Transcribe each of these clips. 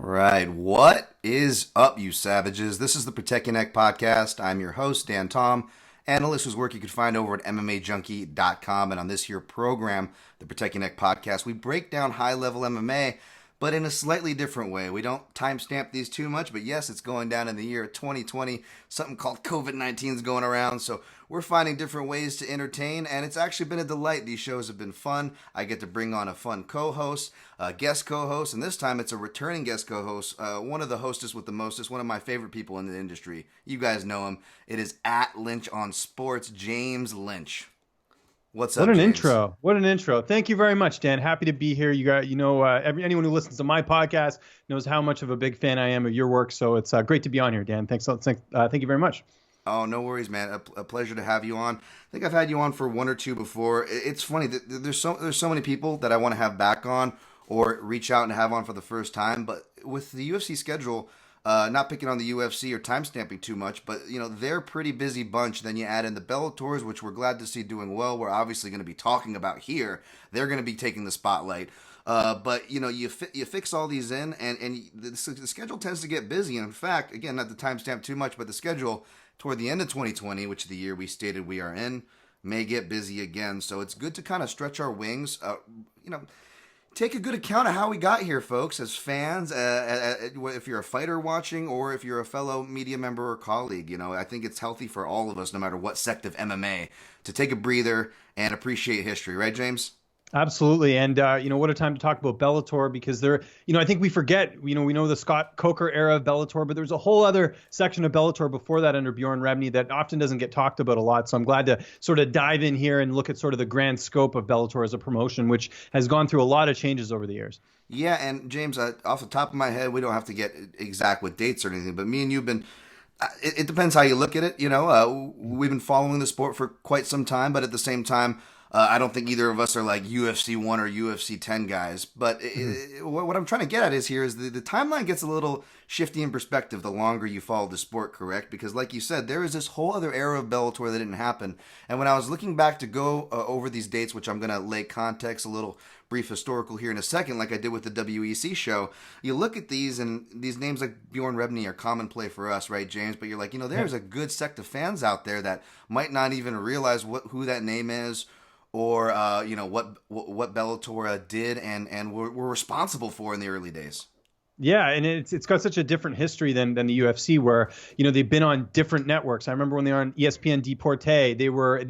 Right. What is up, you savages? This is the Protect Your Neck podcast. I'm your host, Dan Tom, analyst whose work you can find over at MMAJunkie.com. And on this here program, the Protect Your Neck podcast, we break down high-level MMA, but in a slightly different way. We don't timestamp these too much, but yes, it's going down in the year 2020. Something called COVID-19 is going around, so we're finding different ways to entertain, and it's actually been a delight. These shows have been fun. I get to bring on a fun co-host, a guest co-host, and this time it's a returning guest co-host, one of the hostess with the mostest, one of my favorite people in the industry. You guys know him. It is at Lynch on Sports, James Lynch. What's up, What an James? intro. What an intro. Thank you very much, Dan. Happy to be here. Anyone who listens to my podcast knows how much of a big fan I am of your work. So it's great to be on here, Dan. Thank you very much. Oh, no worries, man. A pleasure to have you on. I think I've had you on for one or two before. It's funny that there's so many people that I want to have back on or reach out and have on for the first time. But with the UFC schedule, not picking on the UFC or timestamping too much, but they're a pretty busy bunch. Then you add in the Bellators, which we're glad to see doing well. We're obviously going to be talking about here. They're going to be taking the spotlight. But you fix all these in, and the schedule tends to get busy. And in fact, again, not to timestamp too much, but the schedule toward the end of 2020, which is the year we stated we are in, may get busy again. So it's good to kind of stretch our wings. Take a good account of how we got here, folks, as fans, if you're a fighter watching or if you're a fellow media member or colleague. I think it's healthy for all of us, no matter what sect of MMA, to take a breather and appreciate history. Right, James? Absolutely. And, what a time to talk about Bellator, because I think we forget, we know the Scott Coker era of Bellator, but there's a whole other section of Bellator before that under Bjorn Rebney that often doesn't get talked about a lot. So I'm glad to sort of dive in here and look at sort of the grand scope of Bellator as a promotion, which has gone through a lot of changes over the years. Yeah. And James, off the top of my head, we don't have to get exact with dates or anything, but me and you've been, it depends how you look at it. We've been following the sport for quite some time, but at the same time, I don't think either of us are like UFC 1 or UFC 10 guys. But what I'm trying to get at is the timeline gets a little shifty in perspective the longer you follow the sport, correct? Because like you said, there is this whole other era of Bellator that didn't happen. And when I was looking back to go over these dates, which I'm going to lay context, a little brief historical here in a second, like I did with the WEC show, you look at these, and these names like Bjorn Rebney are commonplace for us, right, James? But you're like, there's a good sect of fans out there that might not even realize who that name is, or what Bellator did and were responsible for in the early days. Yeah, and it's got such a different history than the UFC, where they've been on different networks. I remember when they were on ESPN Deporte,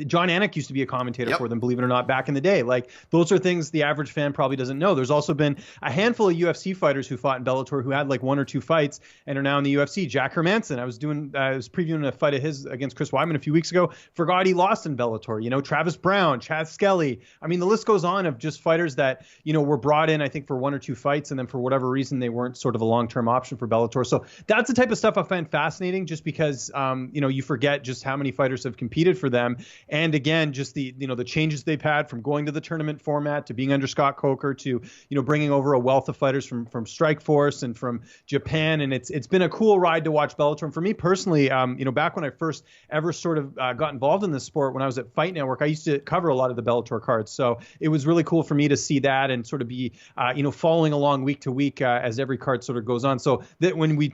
John Anik used to be a commentator for them, believe it or not, back in the day. Like, those are things the average fan probably doesn't know. There's also been a handful of UFC fighters who fought in Bellator who had like one or two fights and are now in the UFC. Jack Hermanson, I was previewing a fight of his against Chris Weidman a few weeks ago. Forgot he lost in Bellator. Travis Brown, Chad Skelly. I mean, the list goes on of just fighters that were brought in, I think, for one or two fights, and then for whatever reason they weren't sort of a long-term option for Bellator. So that's the type of stuff I find fascinating, just because you forget just how many fighters have competed for them, and again, just the changes they've had from going to the tournament format to being under Scott Coker to bringing over a wealth of fighters from Strikeforce and from Japan, and it's been a cool ride to watch Bellator. And for me personally, back when I first ever sort of got involved in this sport, when I was at Fight Network, I used to cover a lot of the Bellator cards, so it was really cool for me to see that and sort of be following along week to week as every card sort of goes on. So that when we,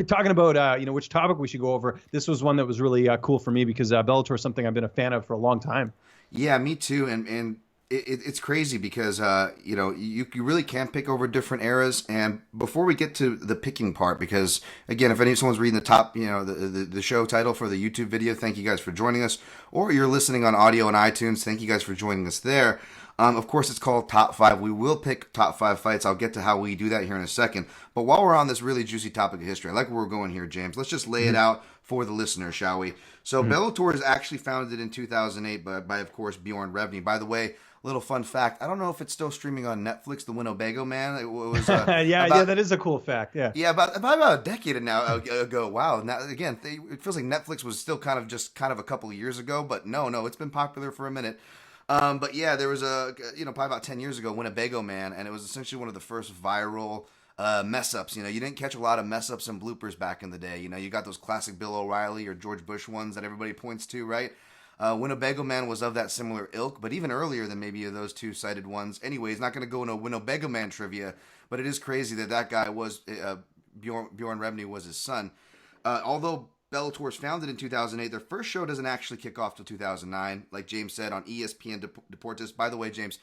talking about, which topic we should go over, this was one that was really cool for me, because Bellator is something I've been a fan of for a long time. Yeah, me too. And it's crazy because, you really can pick over different eras. And before we get to the picking part, because again, if someone's reading the top, the show title for the YouTube video, thank you guys for joining us. Or you're listening on audio on iTunes, thank you guys for joining us there. Of course, it's called Top 5. We will pick top 5 fights. I'll get to how we do that here in a second. But while we're on this really juicy topic of history, I like where we're going here, James. Let's just lay it out for the listener, shall we? So Bellator is actually founded in 2008 by, of course, Bjorn Rebney. By the way, little fun fact, I don't know if it's still streaming on Netflix, The Winnebago Man. It was yeah, that is a cool fact. Yeah, about a decade now ago. Wow. Now, again, it feels like Netflix was still kind of a couple of years ago, but no, it's been popular for a minute. But yeah, there was probably about 10 years ago, Winnebago Man, and it was essentially one of the first viral mess ups. You didn't catch a lot of mess ups and bloopers back in the day. You got those classic Bill O'Reilly or George Bush ones that everybody points to, right? Winnebago Man was of that similar ilk, but even earlier than maybe those two cited ones. Anyways, not going to go into Winnebago Man trivia, but it is crazy that guy was Bjorn Rebney was his son. Although Bellator was founded in 2008, their first show doesn't actually kick off till 2009, like James said, on ESPN Deportes. By the way, James,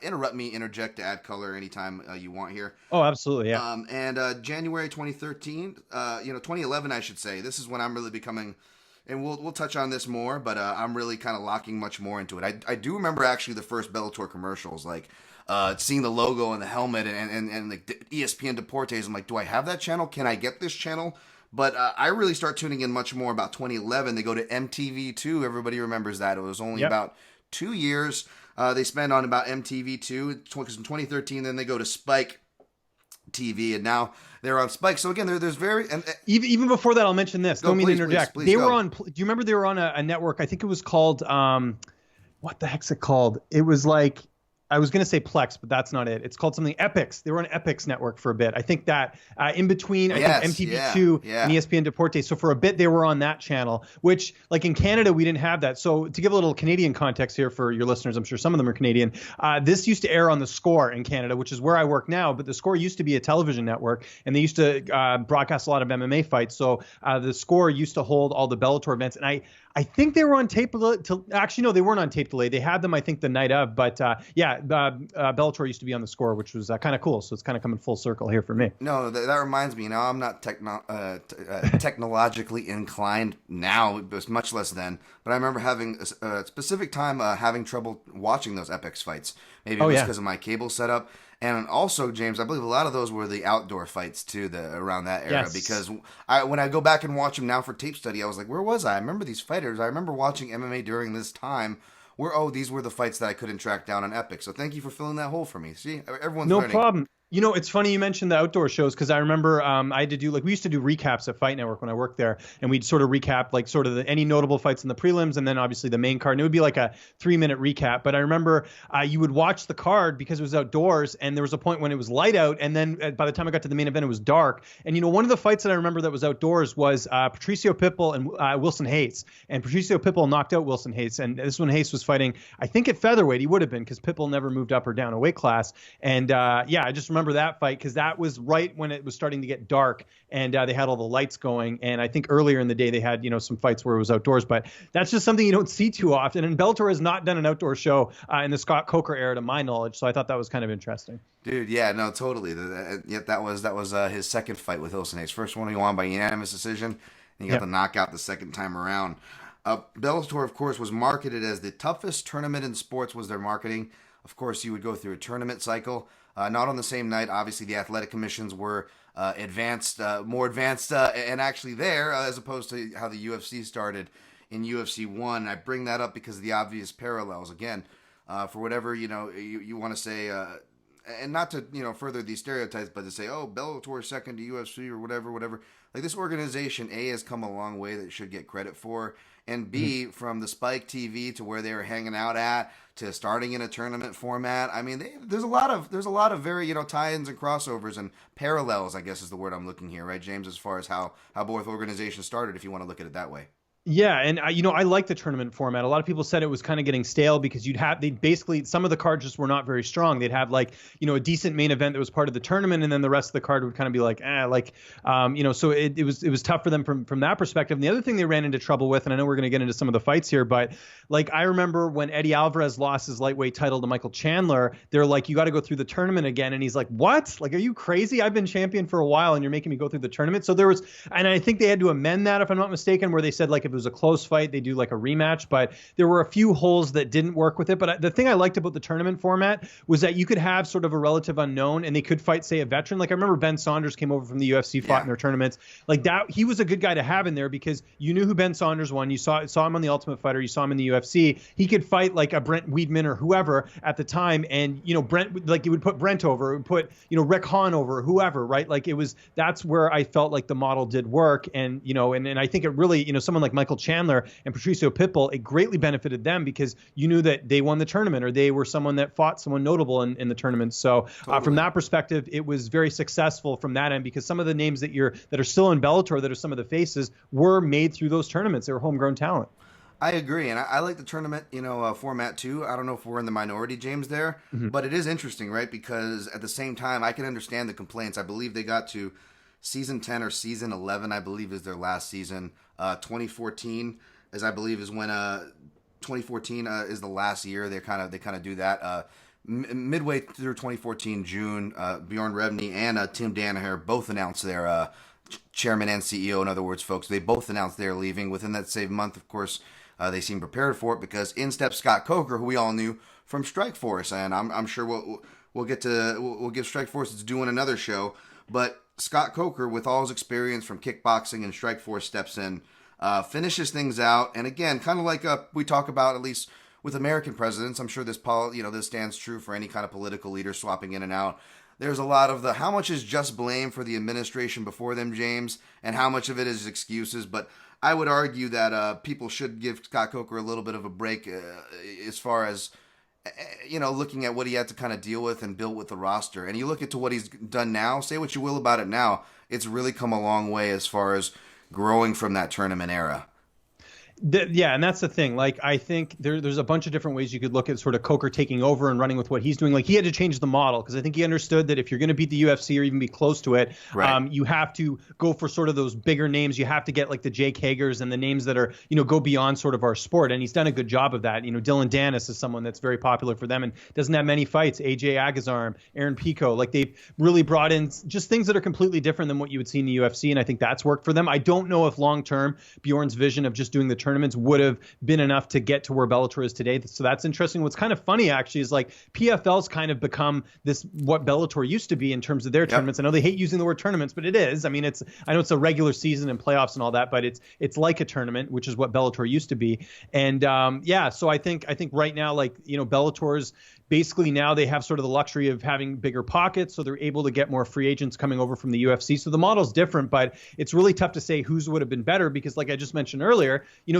interject to add color anytime you want here. Oh, absolutely, yeah. And January 2013, 2011, I should say. This is when I'm really becoming, and we'll touch on this more, but I'm really kind of locking much more into it. I do remember actually the first Bellator commercials, like seeing the logo and the helmet and like ESPN Deportes. I'm like, do I have that channel? Can I get this channel? But I really start tuning in much more about 2011. They go to MTV2. Everybody remembers that. It was only about 2 years they spend on about MTV2. Because in 2013, then they go to Spike TV, and now they're on Spike. So again, there's very... Even before that, I'll mention this. Don't mean to interject. Please they go. were on... Do you remember they were on a network? I think it was called... what the heck's it called? It was like... I was going to say Plex, but that's not it. It's called something Epix. They were on Epix network for a bit. I think that in between, I think MTV2 and ESPN Deportes. So for a bit, they were on that channel, which like in Canada, we didn't have that. So to give a little Canadian context here for your listeners, I'm sure some of them are Canadian. This used to air on The Score in Canada, which is where I work now. But The Score used to be a television network, and they used to broadcast a lot of MMA fights. So The Score used to hold all the Bellator events. And I think they were on tape. Actually, no, they weren't on tape delay. They had them, I think, the night of. But Bellator used to be on The Score, which was kind of cool. So it's kind of coming full circle here for me. No, that reminds me. Now I'm not technologically inclined now, but much less then. But I remember having a specific time having trouble watching those Epix fights. Maybe it was because of my cable setup. And also, James, I believe a lot of those were the outdoor fights too, around that era. Yes. Because when I go back and watch them now for tape study, I was like, where was I? I remember these fighters. I remember watching MMA during this time. These were the fights that I couldn't track down on Epic. So thank you for filling that hole for me. See, everyone's learning. No problem. You know, it's funny you mentioned the outdoor shows because I remember I had to do we used to do recaps at Fight Network when I worked there, and we'd sort of recap like sort of any notable fights in the prelims and then obviously the main card. And it would be like a 3-minute recap. But I remember you would watch the card because it was outdoors, and there was a point when it was light out, and then by the time I got to the main event, it was dark. And you know, one of the fights that I remember that was outdoors was Patricio Pitbull and Wilson Hayes. And Patricio Pitbull knocked out Wilson Hayes, and this one Hayes was fighting, I think at featherweight. He would have been because Pitbull never moved up or down a weight class. And I just remember that fight because that was right when it was starting to get dark, and they had all the lights going. And I think earlier in the day they had some fights where it was outdoors, but that's just something you don't see too often. And Bellator has not done an outdoor show in the Scott Coker era, to my knowledge. So I thought that was kind of interesting. Dude, yeah, no, totally. That was his second fight with Wilson Hayes. First one he won by unanimous decision, and he got the knockout the second time around. Bellator, of course, was marketed as the toughest tournament in sports. Was their marketing? Of course, you would go through a tournament cycle. Not on the same night. Obviously, the athletic commissions were more advanced, and actually there, as opposed to how the UFC started in UFC 1. I bring that up because of the obvious parallels. Again, for whatever you want to say, and not to further these stereotypes, but to say, oh, Bellator second to UFC or whatever. Like, this organization, A, has come a long way that it should get credit for, and B, from the Spike TV to where they were hanging out at to starting in a tournament format. I mean, there's a lot of very tie-ins and crossovers and parallels, I guess is the word I'm looking here, right, James? As far as how both organizations started, if you want to look at it that way. Yeah, and I like the tournament format. A lot of people said it was kind of getting stale because some of the cards just were not very strong. They'd have a decent main event that was part of the tournament, and then the rest of the card would kind of be so it was tough for them from that perspective. And the other thing they ran into trouble with, and I know we're going to get into some of the fights here, but I remember when Eddie Alvarez lost his lightweight title to Michael Chandler, they're like, you got to go through the tournament again, and he's like, what? Like, are you crazy? I've been champion for a while, and you're making me go through the tournament. So there was, and I think they had to amend that, if I'm not mistaken, where they said if it was a close fight, they do a rematch, but there were a few holes that didn't work with it. But the thing I liked about the tournament format was that you could have sort of a relative unknown, and they could fight, say, a veteran. I remember Ben Saunders came over from the UFC, fought in their tournaments. That he was a good guy to have in there because you knew who Ben Saunders won. You saw him on the Ultimate Fighter. You saw him in the UFC. He could fight like a Brent Weidman or whoever at the time, and Brent, you would put Brent over, it would put Rick Hahn over, whoever, right? That's where I felt like the model did work, and and I think it really someone like Michael Chandler and Patricio Pitbull, it greatly benefited them because you knew that they won the tournament or they were someone that fought someone notable in the tournament. So from that perspective, it was very successful from that end because some of the names that are still in Bellator that are some of the faces were made through those tournaments. They were homegrown talent. I agree, and I like the tournament, format too. I don't know if we're in the minority, James, there, but it is interesting, right? Because at the same time, I can understand the complaints. I believe they got to season 10 or season 11, I believe, is their last season. 2014, as I believe, is when 2014 is the last year. They kind of do that. Midway through 2014, June, Bjorn Rebney and Tim Danaher both announced their chairman and CEO. In other words, folks, they both announced they're leaving within that same month. Of course, they seem prepared for it because in steps Scott Coker, who we all knew from Strikeforce, and I'm sure we'll give Strikeforce its due in another show. But Scott Coker, with all his experience from kickboxing and Strikeforce, steps in, finishes things out, and again, kind of like we talk about at least with American presidents. I'm sure this stands true for any kind of political leader swapping in and out. There's a lot of how much is just blame for the administration before them, James, and how much of it is excuses. But I would argue that people should give Scott Coker a little bit of a break as far as, looking at what he had to kind of deal with and build with the roster. And you look at what he's done now, say what you will about it now, it's really come a long way as far as growing from that tournament era. Yeah, and that's the thing. Like, I think there's a bunch of different ways you could look at sort of Coker taking over and running with what he's doing. Like, he had to change the model because I think he understood that if you're going to beat the UFC or even be close to it, right, you have to go for sort of those bigger names. You have to get like the Jake Hagers and the names that are, go beyond sort of our sport. And he's done a good job of that. Dylan Dennis is someone that's very popular for them and doesn't have many fights. AJ Agazarm, Aaron Pico, like they've really brought in just things that are completely different than what you would see in the UFC. And I think that's worked for them. I don't know if long term Bjorn's vision of just doing the tournaments would have been enough to get to where Bellator is today. So that's interesting. What's kind of funny actually is like PFL's kind of become what Bellator used to be in terms of their tournaments. I know they hate using the word tournaments, but it is. I mean, I know it's a regular season and playoffs and all that, but it's like a tournament, which is what Bellator used to be. And so I think right now, like, Bellator's basically now they have sort of the luxury of having bigger pockets, so they're able to get more free agents coming over from the UFC. So the model's different, but it's really tough to say whose would have been better because, like I just mentioned earlier, I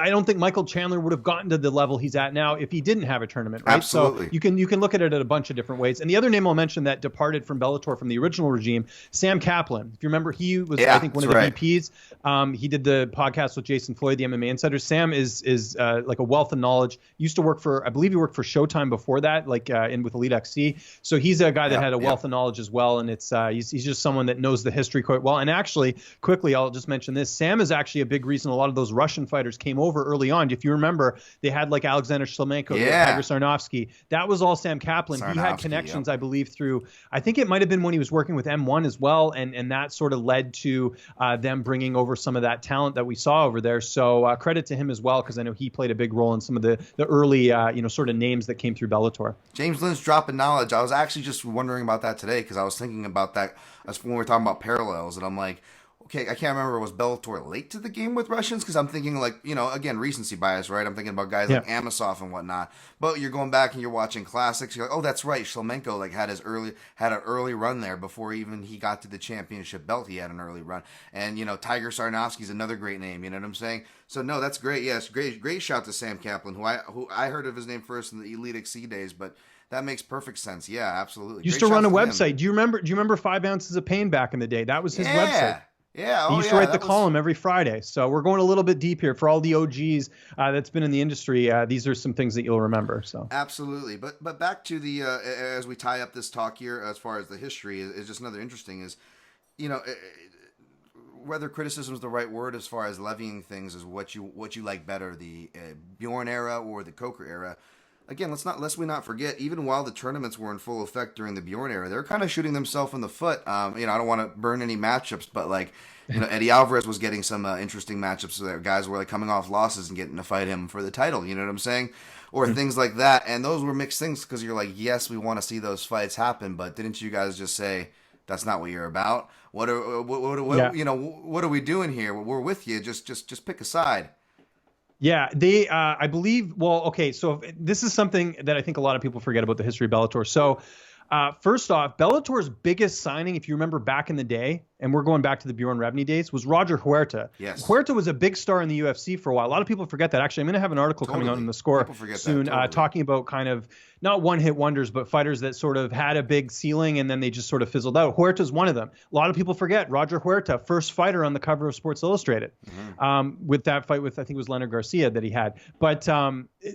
don't think Michael Chandler would have gotten to the level he's at now if he didn't have a tournament, right? Absolutely. So you can look at it in a bunch of different ways. And the other name I'll mention that departed from Bellator from the original regime, Sam Kaplan. If you remember, he was I think one of the VPs. He did the podcast with Jason Floyd, the MMA Insider. Sam is like a wealth of knowledge. Used to work for, I believe he worked for Showtime before that, like with Elite XC. So he's a guy that had a wealth of knowledge as well, and it's he's just someone that knows the history quite well. And actually, quickly, I'll just mention this: Sam is actually a big reason a lot of those Russian fighters came over early on. If you remember, they had like Alexander Shlemenko, Tiger Sarnovsky. That was all Sam Kaplan. He had connections, I believe, through. I think it might have been when he was working with M1 as well, and that sort of led to them bringing over some of that talent that we saw over there. So credit to him as well, because I know he played a big role in some of the early sort of names that came through Bellator. James Lynch dropping knowledge. I was actually just wondering about that today because I was thinking about that as when we were talking about parallels, and I'm like, okay, I can't remember, was Bellator late to the game with Russians? Because I'm thinking like, again, recency bias, right? I'm thinking about guys like Amosov and whatnot. But you're going back and you're watching classics. You're like, oh, that's right. Shlemenko like had an early run there before even he got to the championship belt. He had an early run, and Tiger Sarnovsky's another great name. You know what I'm saying? So no, that's great. Yes, great shout to Sam Kaplan, who I heard of his name first in the Elite XC days, but that makes perfect sense. Yeah, absolutely. Used to run a website. Do you remember 5 Ounces of Pain back in the day? That was his website. Yeah, he used to write the column every Friday. So we're going a little bit deep here for all the OGs that's been in the industry. These are some things that you'll remember. So absolutely, but back to the as we tie up this talk here, as far as the history is just another interesting is, whether criticism is the right word as far as levying things is what you like better, the Bjorn era or the Coker era. Again, lest we not forget, even while the tournaments were in full effect during the Bjorn era, they're kind of shooting themselves in the foot. I don't want to burn any matchups, but like, Eddie Alvarez was getting some interesting matchups. So guys were like coming off losses and getting to fight him for the title. You know what I'm saying? Or things like that. And those were mixed things because you're like, yes, we want to see those fights happen, but didn't you guys just say that's not what you're about? What are we doing here? We're with you. Just pick a side. Yeah, they, I believe, well, okay, so this is something that I think a lot of people forget about the history of Bellator. So first off, Bellator's biggest signing, if you remember back in the day, and we're going back to the Bjorn Rebney days, was Roger Huerta. Yes. Huerta was a big star in the UFC for a while. A lot of people forget that. Actually, I'm going to have an article coming out in the Score soon talking about kind of not one-hit wonders, but fighters that sort of had a big ceiling and then they just sort of fizzled out. Huerta's one of them. A lot of people forget Roger Huerta, first fighter on the cover of Sports Illustrated, with that fight with, I think it was Leonard Garcia that he had. But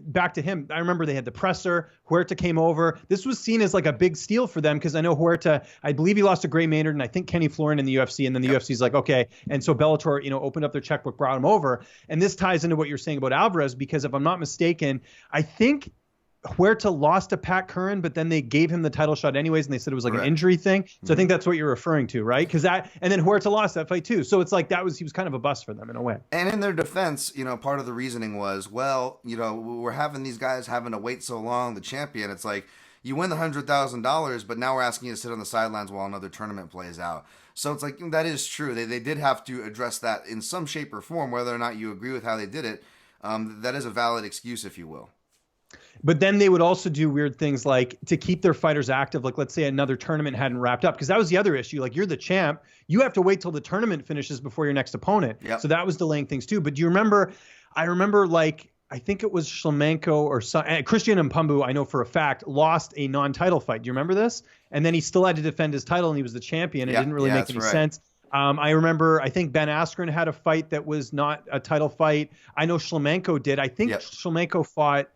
back to him, I remember they had the presser. Huerta came over. This was seen as like a big steal for them because I know Huerta, I believe he lost to Gray Maynard and I think Kenny Florin in the UFC, and then the UFC's like, okay. And so Bellator, opened up their checkbook, brought him over. And this ties into what you're saying about Alvarez, because if I'm not mistaken, I think Huerta lost to Pat Curran, but then they gave him the title shot anyways, and they said it was like an injury thing. So I think that's what you're referring to, right? Because and then Huerta lost that fight too. So it's like he was kind of a bust for them in a way. And in their defense, part of the reasoning was, well, we're having these guys having to wait so long, the champion. It's like you win the $100,000, but now we're asking you to sit on the sidelines while another tournament plays out. So it's like, that is true. They did have to address that in some shape or form, whether or not you agree with how they did it. That is a valid excuse, if you will. But then they would also do weird things like to keep their fighters active. Like, let's say another tournament hadn't wrapped up, because that was the other issue. Like, you're the champ. You have to wait till the tournament finishes before your next opponent. Yep. So that was delaying things too. But do you remember, I think it was Shlemenko or Christian Mpumbu, I know for a fact, lost a non-title fight. Do you remember this? And then he still had to defend his title and he was the champion. It didn't really make any sense. I remember, I think Ben Askren had a fight that was not a title fight. I know Shlemenko did. I think Shlemenko fought,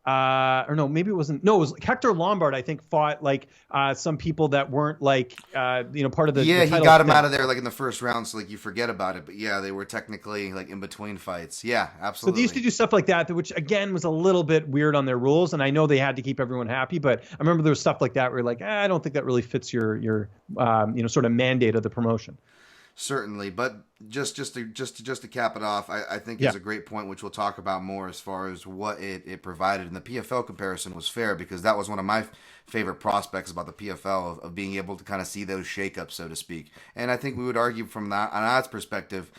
or no, maybe it wasn't. No, it was Hector Lombard, I think, fought like some people that weren't like, part of the. Yeah, he got him out of there like in the first round, so like you forget about it. But yeah, they were technically like in between fights. Yeah, absolutely. So they used to do stuff like that, which again was a little bit weird on their rules. And I know they had to keep everyone happy, but I remember there was stuff like that where you're like, I don't think that really fits your sort of mandate of the promotion. Certainly, but just to cap it off, I think it's a great point, which we'll talk about more as far as what it provided. And the PFL comparison was fair, because that was one of my favorite prospects about the PFL of being able to kind of see those shakeups, so to speak. And I think we would argue from that, on odds perspective,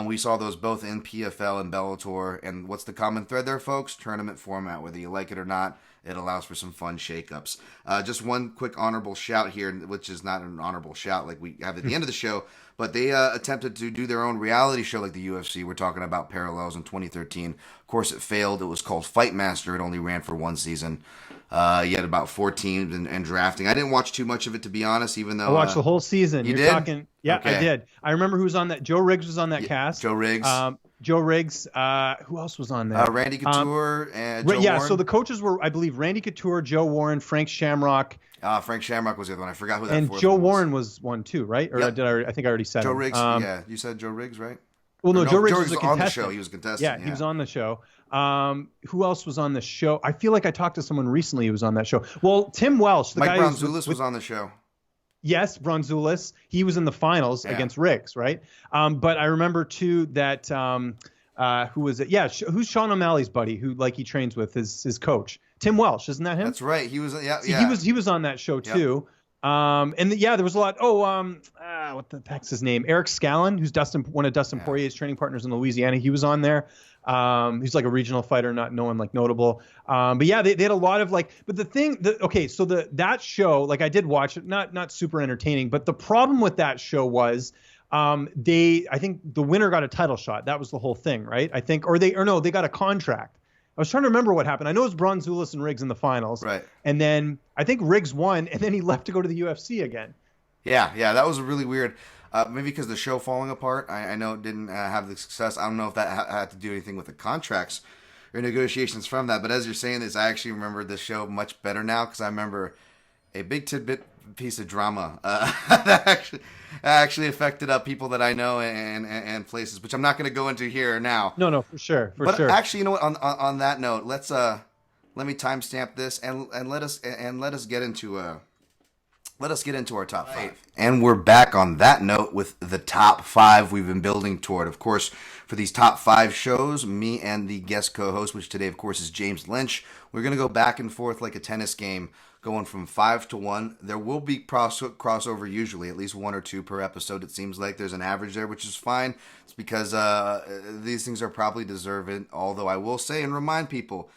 we saw those both in PFL and Bellator. And what's the common thread there, folks? Tournament format, whether you like it or not. It allows for some fun shakeups. Just one quick honorable shout here, which is not an honorable shout like we have at the end of the show, but they attempted to do their own reality show like the UFC. We're talking about Parallels in 2013. Of course, it failed. It was called Fight Master. It only ran for one season. You had about 4 teams and drafting. I didn't watch too much of it, to be honest, even though... I watched the whole season. You did? Yeah, okay. I did. I remember who was on that. Joe Riggs was on that cast. Joe Riggs. Joe Riggs. Who else was on there? Randy Couture and Joe Warren. So the coaches were, I believe, Randy Couture, Joe Warren, Frank Shamrock. Frank Shamrock was the other one. I forgot who that and Joe Warren was one too, right? Or I think I already said Joe him. Riggs. Yeah, you said Joe Riggs, right? Well, no, Joe Riggs was a on the show. He was a contestant. Yeah, he was on the show. Who else was on the show? I feel like I talked to someone recently who was on that show. Well, Tim Welsh, the guy Bronzoulis was on the show. Yes, Bronzoulis. He was in the finals against Riggs, right? But I remember too that who was it? Yeah, who's Sean O'Malley's buddy? Who he trains with his coach, Tim Welsh, isn't that him? That's right. He was. Yeah, See, he was on that show too. There was a lot. What the heck's his name? Eric Scallon, who's one of Dustin Poirier's training partners in Louisiana. He was on there. He's like a regional fighter, not no one like notable. But yeah, they had a lot of but the thing that show, I did watch it, not super entertaining, but the problem with that show was I think the winner got a title shot. That was the whole thing, right? I think, they got a contract. I was trying to remember what happened. I know it was Bronzoulis and Riggs in the finals. Right. And then I think Riggs won, and then he left to go to the UFC again. Yeah, that was really weird. Maybe because the show falling apart. I know it didn't have the success. I don't know if that had to do anything with the contracts or negotiations from that. But as you're saying this, I actually remember the show much better now, because I remember a big tidbit piece of drama that actually affected people that I know and places, which I'm not going to go into here now. No, for sure. But actually, you know what? On that note, let me timestamp this and let us get into our top 5. And we're back on that note with the top 5 we've been building toward. Of course, for these top 5 shows, me and the guest co-host, which today, of course, is James Lynch, we're going to go back and forth like a tennis game, going from 5 to 1. There will be crossover usually, at least 1 or 2 per episode. It seems like there's an average there, which is fine. It's because these things are probably deserving. Although I will say and remind people,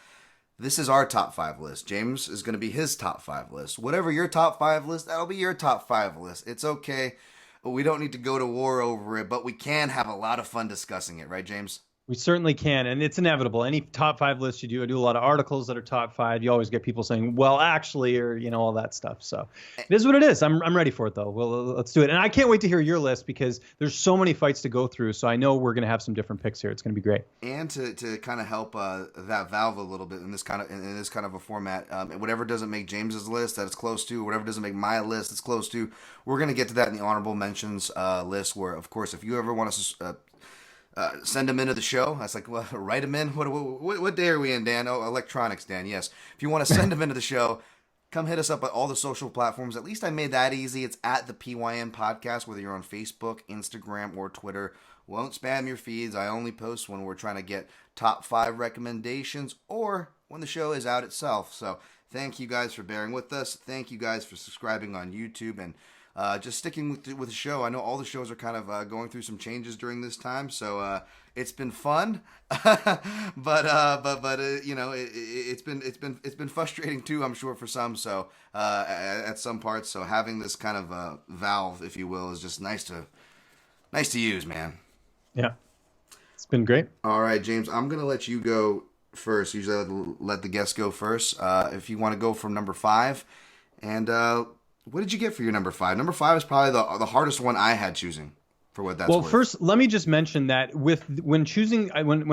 this is our top 5 list. James is going to be his top 5 list. Whatever your top 5 list, that'll be your top 5 list. It's okay. We don't need to go to war over it, but we can have a lot of fun discussing it, right, James? We certainly can, and it's inevitable. Any top five list you do, I do a lot of articles that are top five. You always get people saying, "Well, actually," or all that stuff. So it is what it is. I'm ready for it though. Well, let's do it, and I can't wait to hear your list because there's so many fights to go through. So I know we're gonna have some different picks here. It's gonna be great. And to kind of help that valve a little bit in this kind of a format, whatever doesn't make James's list that it's close to, whatever doesn't make my list it's close to, we're gonna get to that in the honorable mentions list. Where of course, if you ever want us to send them into the show. I was like, well, write them in. What day are we in, Dan? Oh, electronics, Dan. Yes. If you want to send them into the show, come hit us up at all the social platforms. At least I made that easy. It's at the PYN Podcast, whether you're on Facebook, Instagram, or Twitter. Won't spam your feeds. I only post when we're trying to get top 5 recommendations or when the show is out itself. So thank you guys for bearing with us. Thank you guys for subscribing on YouTube and just sticking with the show. I know all the shows are kind of going through some changes during this time, so it's been fun, but it's been frustrating too, I'm sure, for some. So at some parts, so having this kind of valve, if you will, is just nice to use, man. Yeah, it's been great. All right, James, I'm gonna let you go first. Usually, I let the guests go first. If you want to go from number 5, and what did you get for your number 5? Number 5 is probably the hardest one I had choosing, for what that's worth. Well, first, let me just mention that when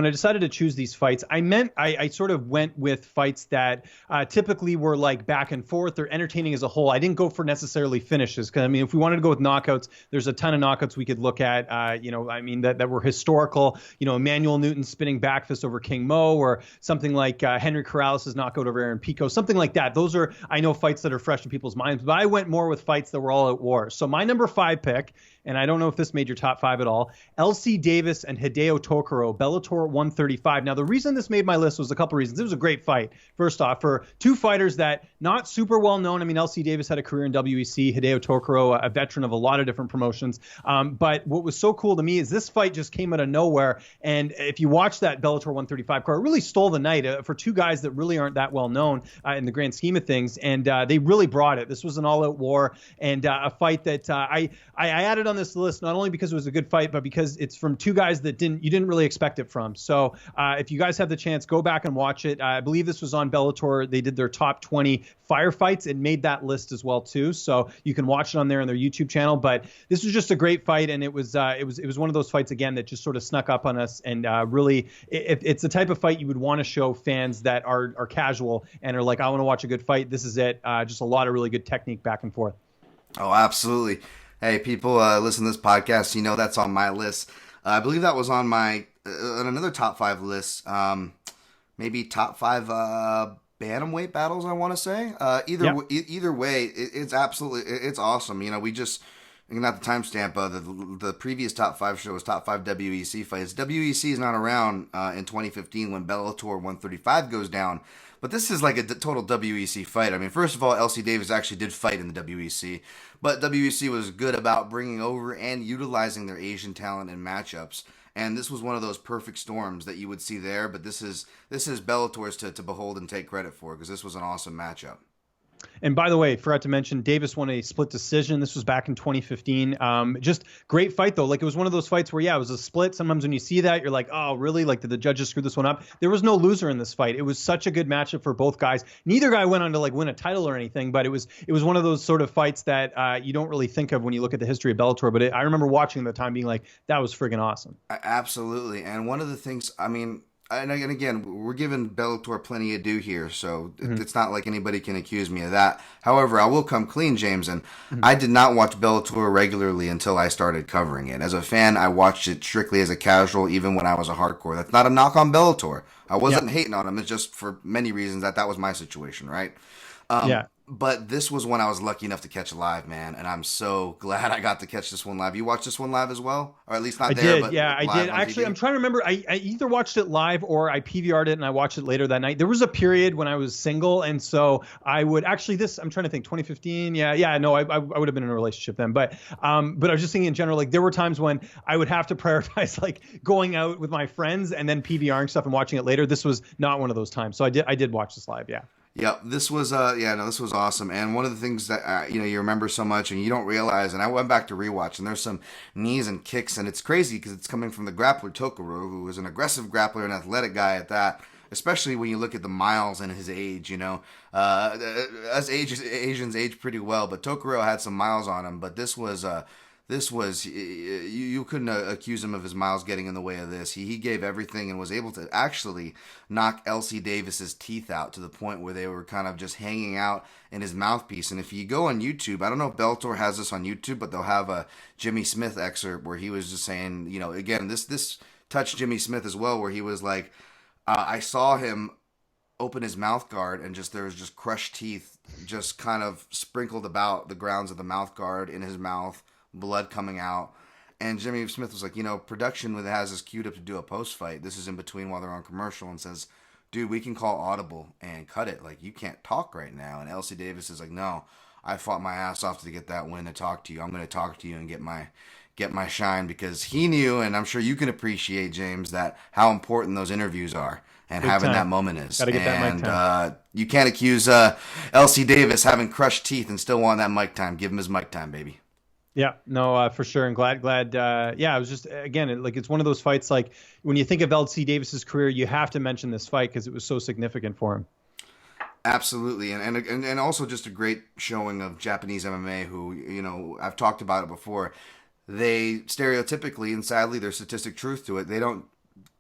I decided to choose these fights, I sort of went with fights that typically were like back and forth or entertaining as a whole. I didn't go for necessarily finishes because, I mean, if we wanted to go with knockouts, there's a ton of knockouts we could look at, that were historical. Emmanuel Newton spinning back fist over King Mo, or something like Henry Corrales' knockout over Aaron Pico, something like that. Those are, I know, fights that are fresh in people's minds, but I went more with fights that were all at war. So my number 5 pick, and I don't know if this made your top 5 at all, LC Davis and Hideo Tokoro, Bellator 135. Now, the reason this made my list was a couple reasons. It was a great fight. First off, for two fighters that not super well known. I mean, LC Davis had a career in WEC, Hideo Tokoro, a veteran of a lot of different promotions. But what was so cool to me is this fight just came out of nowhere. And if you watch that Bellator 135 card, it really stole the night for two guys that really aren't that well known in the grand scheme of things. And they really brought it. This was an all-out war and a fight that I added on this list not only because it was a good fight, but because it's from two guys that you didn't really expect it from. So if you guys have the chance, go back and watch it. I believe this was on Bellator. They did their top 20 firefights and made that list as well too. So you can watch it on there on their YouTube channel. But this was just a great fight, and it was one of those fights again that just sort of snuck up on us. And really, it's the type of fight you would want to show fans that are casual and are like, I want to watch a good fight. This is it. Just a lot of really good technique back and forth. Oh, absolutely. Hey, people listen to this podcast, that's on my list. I believe that was on my on another top 5 list. Maybe top 5 bantamweight battles, I want to say. Either way, it's absolutely it's awesome. We just not the timestamp. The previous top 5 show was top 5 WEC fights. WEC is not around in 2015 when Bellator 135 goes down. But this is like a total WEC fight. I mean, first of all, LC Davis actually did fight in the WEC, but WEC was good about bringing over and utilizing their Asian talent in matchups. And this was one of those perfect storms that you would see there. But this is Bellator's to behold and take credit for, because this was an awesome matchup. And by the way, forgot to mention, Davis won a split decision. This was back in 2015. Just great fight, though. Like, it was one of those fights where, it was a split. Sometimes when you see that, you're like, oh, really? Like, did the judges screw this one up? There was no loser in this fight. It was such a good matchup for both guys. Neither guy went on to, win a title or anything, but it was one of those sort of fights that you don't really think of when you look at the history of Bellator. But I remember watching at the time being like, that was friggin' awesome. Absolutely. And one of the things, I mean, and again, we're giving Bellator plenty of due here, so it's not like anybody can accuse me of that. However, I will come clean, James, and I did not watch Bellator regularly until I started covering it. As a fan, I watched it strictly as a casual, even when I was a hardcore. That's not a knock on Bellator. I wasn't hating on them. It's just for many reasons that was my situation, right? But this was one I was lucky enough to catch live, man, and I'm so glad I got to catch this one live. You watched this one live as well? Or at least not there, but I did. Actually, I'm trying to remember. I either watched it live or I PVR'd it and I watched it later that night. There was a period when I was single, and so I would actually I'm trying to think, 2015. I would have been in a relationship then. But I was just thinking in general, there were times when I would have to prioritize going out with my friends and then PVRing stuff and watching it later. This was not one of those times. So I did watch this live, yeah. Yeah, this was this was awesome. And one of the things that you remember so much and you don't realize, and I went back to rewatch, and there's some knees and kicks, and it's crazy because it's coming from the grappler Tokoro, who was an aggressive grappler, an athletic guy at that. Especially when you look at the miles and his age, us Asians age pretty well, but Tokoro had some miles on him. But this was you couldn't accuse him of his miles getting in the way of this. He gave everything and was able to actually knock LC Davis's teeth out to the point where they were kind of just hanging out in his mouthpiece. And if you go on YouTube, I don't know if Bellator has this on YouTube, but they'll have a Jimmy Smith excerpt where he was just saying, again, this touched Jimmy Smith as well, where he was like, I saw him open his mouth guard and there was just crushed teeth just kind of sprinkled about the grounds of the mouth guard in his mouth, blood coming out. And Jimmy Smith was like, production has us queued up to do a post fight. This is in between while they're on commercial, and says, dude, we can call audible and cut it. Like, you can't talk right now. And LC Davis is like, no, I fought my ass off to get that win to talk to you. I'm going to talk to you and get my shine, because he knew, and I'm sure you can appreciate, James, that how important those interviews are and Big having time. that moment is. Gotta get that mic time. You can't accuse LC Davis having crushed teeth and still want that mic time. Give him his mic time, baby. Yeah, no, for sure. And glad. Yeah, it was just, again, it's one of those fights, like when you think of LC Davis's career, you have to mention this fight because it was so significant for him. Absolutely, and also just a great showing of Japanese MMA, who, I've talked about it before. They stereotypically, and sadly there's statistic truth to it, they don't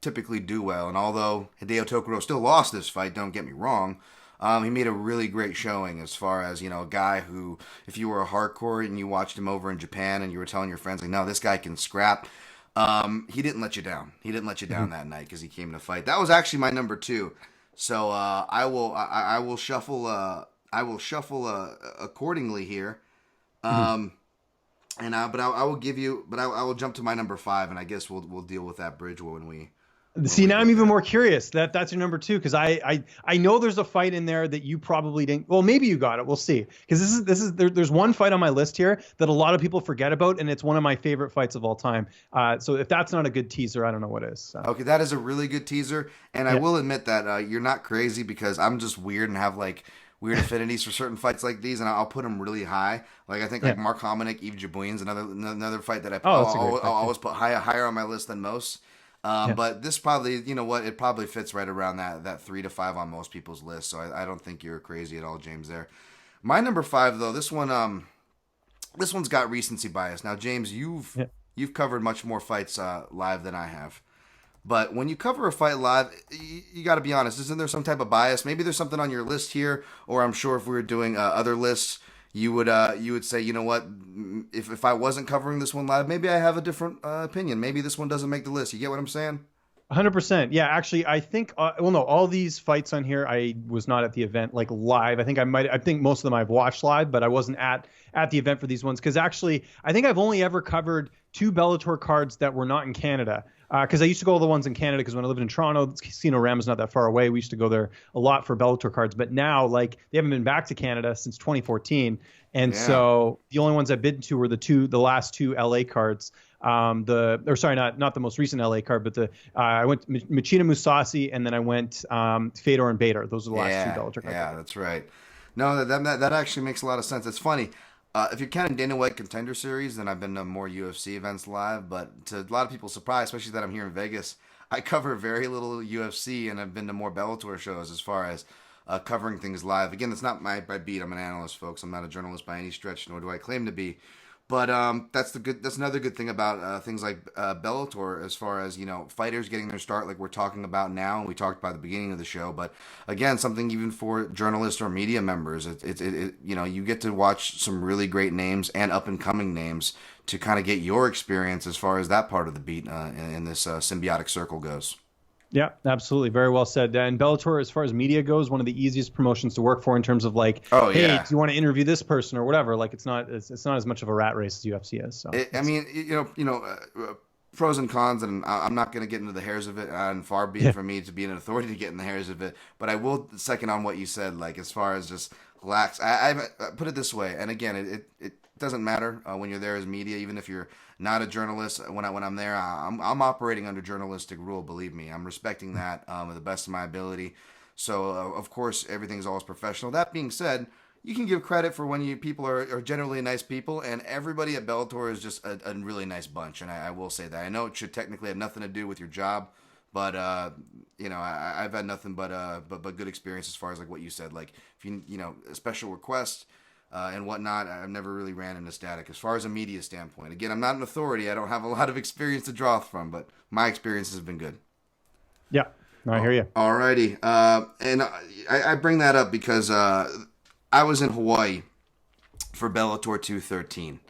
typically do well. And although Hideo Tokoro still lost this fight, don't get me wrong, he made a really great showing as far as, a guy who, if you were a hardcore and you watched him over in Japan and you were telling your friends, like, no, this guy can scrap, he didn't let you down. He didn't let you down that night because he came to fight. That was actually my number 2. So I will shuffle accordingly here. And I will jump to my number 5, and I guess we'll deal with that bridge when we. See, now I'm even more curious. That's your number 2, because I know there's a fight in there that you probably didn't. Well, maybe you got it. We'll see. Because there's one fight on my list here that a lot of people forget about, and it's one of my favorite fights of all time. So if that's not a good teaser, I don't know what is. So. Okay, that is a really good teaser, and I will admit that you're not crazy, because I'm just weird and have like weird affinities for certain fights like these, and I'll put them really high. Like I think like Mark Hominick, Yves Jabouin's another fight that I'll always put higher on my list than most. But this probably, it probably fits right around that 3 to 5 on most people's list. So I don't think you're crazy at all, James. There, my number 5 though. This one's got recency bias. Now, James, you've covered much more fights live than I have. But when you cover a fight live, you got to be honest. Isn't there some type of bias? Maybe there's something on your list here, or I'm sure if we were doing other lists, you would say, you know what, if I wasn't covering this one live, maybe I have a different opinion. Maybe this one doesn't make the list. You get what I'm saying? 100%. Yeah, actually, I think, no, all these fights on here, I was not at the event, like live. I think most of them I've watched live, but I wasn't at the event for these ones. Because actually, I think I've only ever covered 2 Bellator cards that were not in Canada. Because I used to go to the ones in Canada, because when I lived in Toronto, Casino Rama's not that far away. We used to go there a lot for Bellator cards. But now, like, they haven't been back to Canada since 2014. And so the only ones I've been to were the last 2 LA cards. Not the most recent LA card, but I went Machida Musasi, and then I went Fedor and Bader. Those are the last 2 Bellator cards. Yeah, that's right. No, that actually makes a lot of sense. It's funny. If you're counting Dana White Contender Series, then I've been to more UFC events live. But to a lot of people's surprise, especially that I'm here in Vegas, I cover very little UFC, and I've been to more Bellator shows as far as covering things live. Again, that's not my beat. I'm an analyst, folks. I'm not a journalist by any stretch, nor do I claim to be. But that's another good thing about things like Bellator, as far as fighters getting their start, like we're talking about now, and we talked about at the beginning of the show. But again, something even for journalists or media members, you get to watch some really great names and up and coming names to kind of get your experience as far as that part of the beat in this symbiotic circle goes. Yeah, absolutely. Very well said. And Bellator, as far as media goes, one of the easiest promotions to work for in terms of like, hey, do you want to interview this person or whatever? Like, it's not as much of a rat race as UFC is. So pros and cons, and I'm not going to get into the hairs of it, and far be it from me to be an authority to get in the hairs of it. But I will second on what you said, like as far as just lax. I put it this way, and again, it doesn't matter when you're there as media, even if you're not a journalist. When I'm there, I'm operating under journalistic rule. Believe me, I'm respecting that to the best of my ability. So of course everything's always professional. That being said, you can give credit for when people are generally nice people, and everybody at Bellator is just a really nice bunch. And I will say that. I know it should technically have nothing to do with your job, but I've had nothing but good experience as far as like what you said. Like if a special request and whatnot, I've never really ran into static. As far as a media standpoint, again, I'm not an authority. I don't have a lot of experience to draw from, but my experiences have been good. Yeah, no, I hear you. Alrighty, and I bring that up because I was in Hawaii for Bellator 213.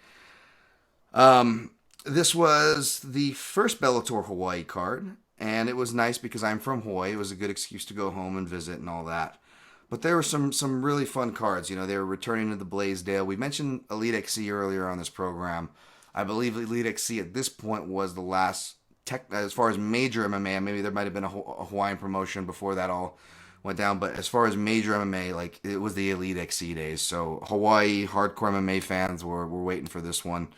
This was the first Bellator Hawaii card, and it was nice because I'm from Hawaii. It was a good excuse to go home and visit and all that. But there were some really fun cards. They were returning to the Blaisdell. We mentioned Elite XC earlier on this program. I believe Elite XC at this point was the last as far as major MMA. Maybe there might have been a Hawaiian promotion before that all went down, but as far as major MMA, like it was the Elite XC days. So Hawaii hardcore MMA fans were waiting for this one,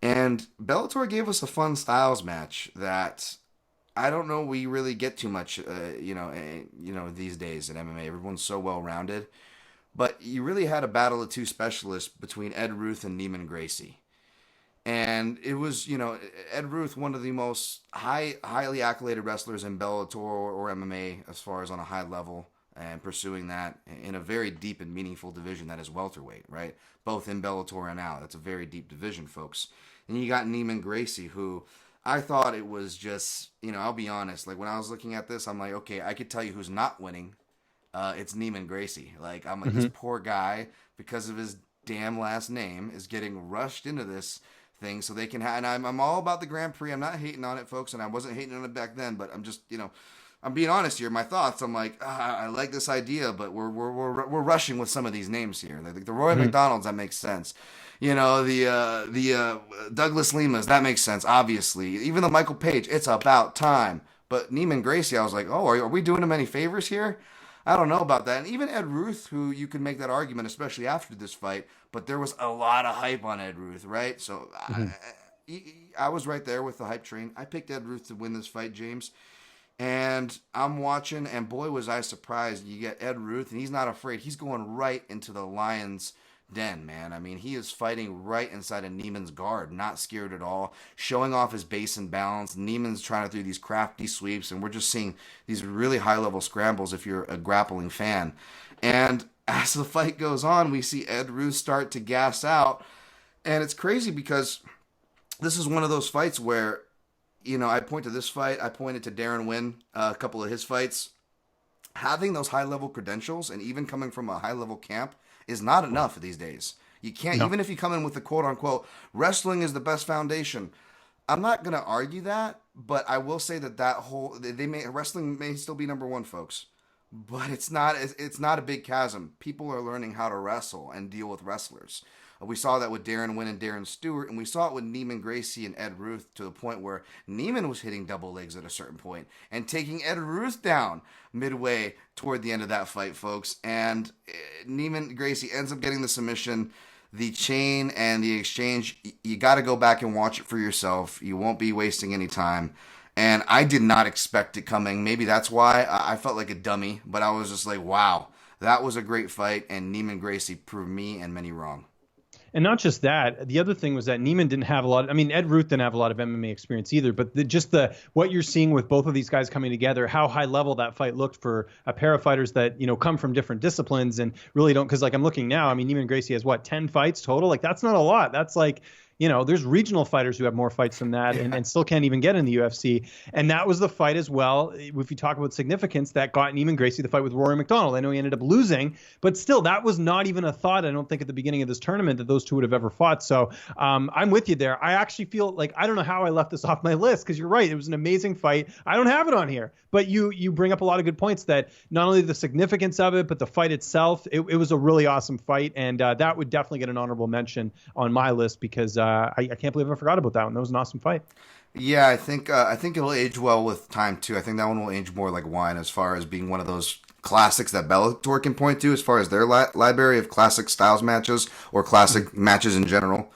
and Bellator gave us a fun styles match that I don't know we really get too much, these days in MMA. Everyone's so well rounded, but you really had a battle of two specialists between Ed Ruth and Neiman Gracie. And it was, Ed Ruth, one of the most highly accoladed wrestlers in Bellator or MMA as far as on a high level, and pursuing that in a very deep and meaningful division that is welterweight, right? Both in Bellator and out. That's a very deep division, folks. And you got Neiman Gracie, who I thought it was just, I'll be honest. Like when I was looking at this, I'm like, okay, I could tell you who's not winning. It's Neiman Gracie. Like I'm like, this poor guy, because of his damn last name, is getting rushed into this thing so they can and I'm all about the Grand Prix. I'm not hating on it, folks, and I wasn't hating on it back then, but I'm just, I'm being honest here. My thoughts, I'm like, I like this idea, but we're rushing with some of these names here. Like the Roy McDonalds, that makes sense. The Douglas Limas, that makes sense, obviously. Even the Michael Page, it's about time. But Neiman Gracie, I was like, oh, are we doing him any favors here? I don't know about that. And even Ed Ruth, who you could make that argument, especially after this fight, but there was a lot of hype on Ed Ruth, right? So I was right there with the hype train. I picked Ed Ruth to win this fight, James. And I'm watching, and boy, was I surprised. You get Ed Ruth, and he's not afraid. He's going right into the lion's den, man. I mean, he is fighting right inside of Neiman's guard, not scared at all, showing off his base and balance. Neiman's trying to do these crafty sweeps, and we're just seeing these really high-level scrambles if you're a grappling fan. And as the fight goes on, we see Ed Ruth start to gas out, and it's crazy because this is one of those fights where, I point to this fight, I pointed to Darren Wynn, a couple of his fights. Having those high-level credentials, and even coming from a high-level camp, is not enough these days. You can't, even if you come in with the quote-unquote, wrestling is the best foundation. I'm not going to argue that, but I will say that wrestling may still be number one, folks. But it's not a big chasm. People are learning how to wrestle and deal with wrestlers. We saw that with Darren Wynn and Darren Stewart, and we saw it with Neiman Gracie and Ed Ruth to the point where Neiman was hitting double legs at a certain point and taking Ed Ruth down midway toward the end of that fight, folks. And Neiman Gracie ends up getting the submission, the chain, and the exchange. You got to go back and watch it for yourself. You won't be wasting any time. And I did not expect it coming. Maybe that's why I felt like a dummy, but I was just like, wow, that was a great fight, and Neiman Gracie proved me and many wrong. And not just that, the other thing was that Neiman didn't have a lot. Ed Ruth didn't have a lot of MMA experience either. But what you're seeing with both of these guys coming together, how high level that fight looked for a pair of fighters that come from different disciplines and really don't. Because I'm looking now. Neiman Gracie has 10 fights total. That's not a lot. That's there's regional fighters who have more fights than that and still can't even get in the UFC. And that was the fight as well. If you talk about significance, that got Neiman Gracie the fight with Rory McDonald. I know he ended up losing, but still, that was not even a thought, I don't think, at the beginning of this tournament that those two would have ever fought. So I'm with you there. I actually feel like, I don't know how I left this off my list, because you're right. It was an amazing fight. I don't have it on here, but you bring up a lot of good points that not only the significance of it, but the fight itself, it was a really awesome fight. And that would definitely get an honorable mention on my list because I can't believe I forgot about that one. That was an awesome fight. Yeah, I think it'll age well with time too. I think that one will age more like wine as far as being one of those classics that Bellator can point to as far as their library of classic styles matches or classic matches in general.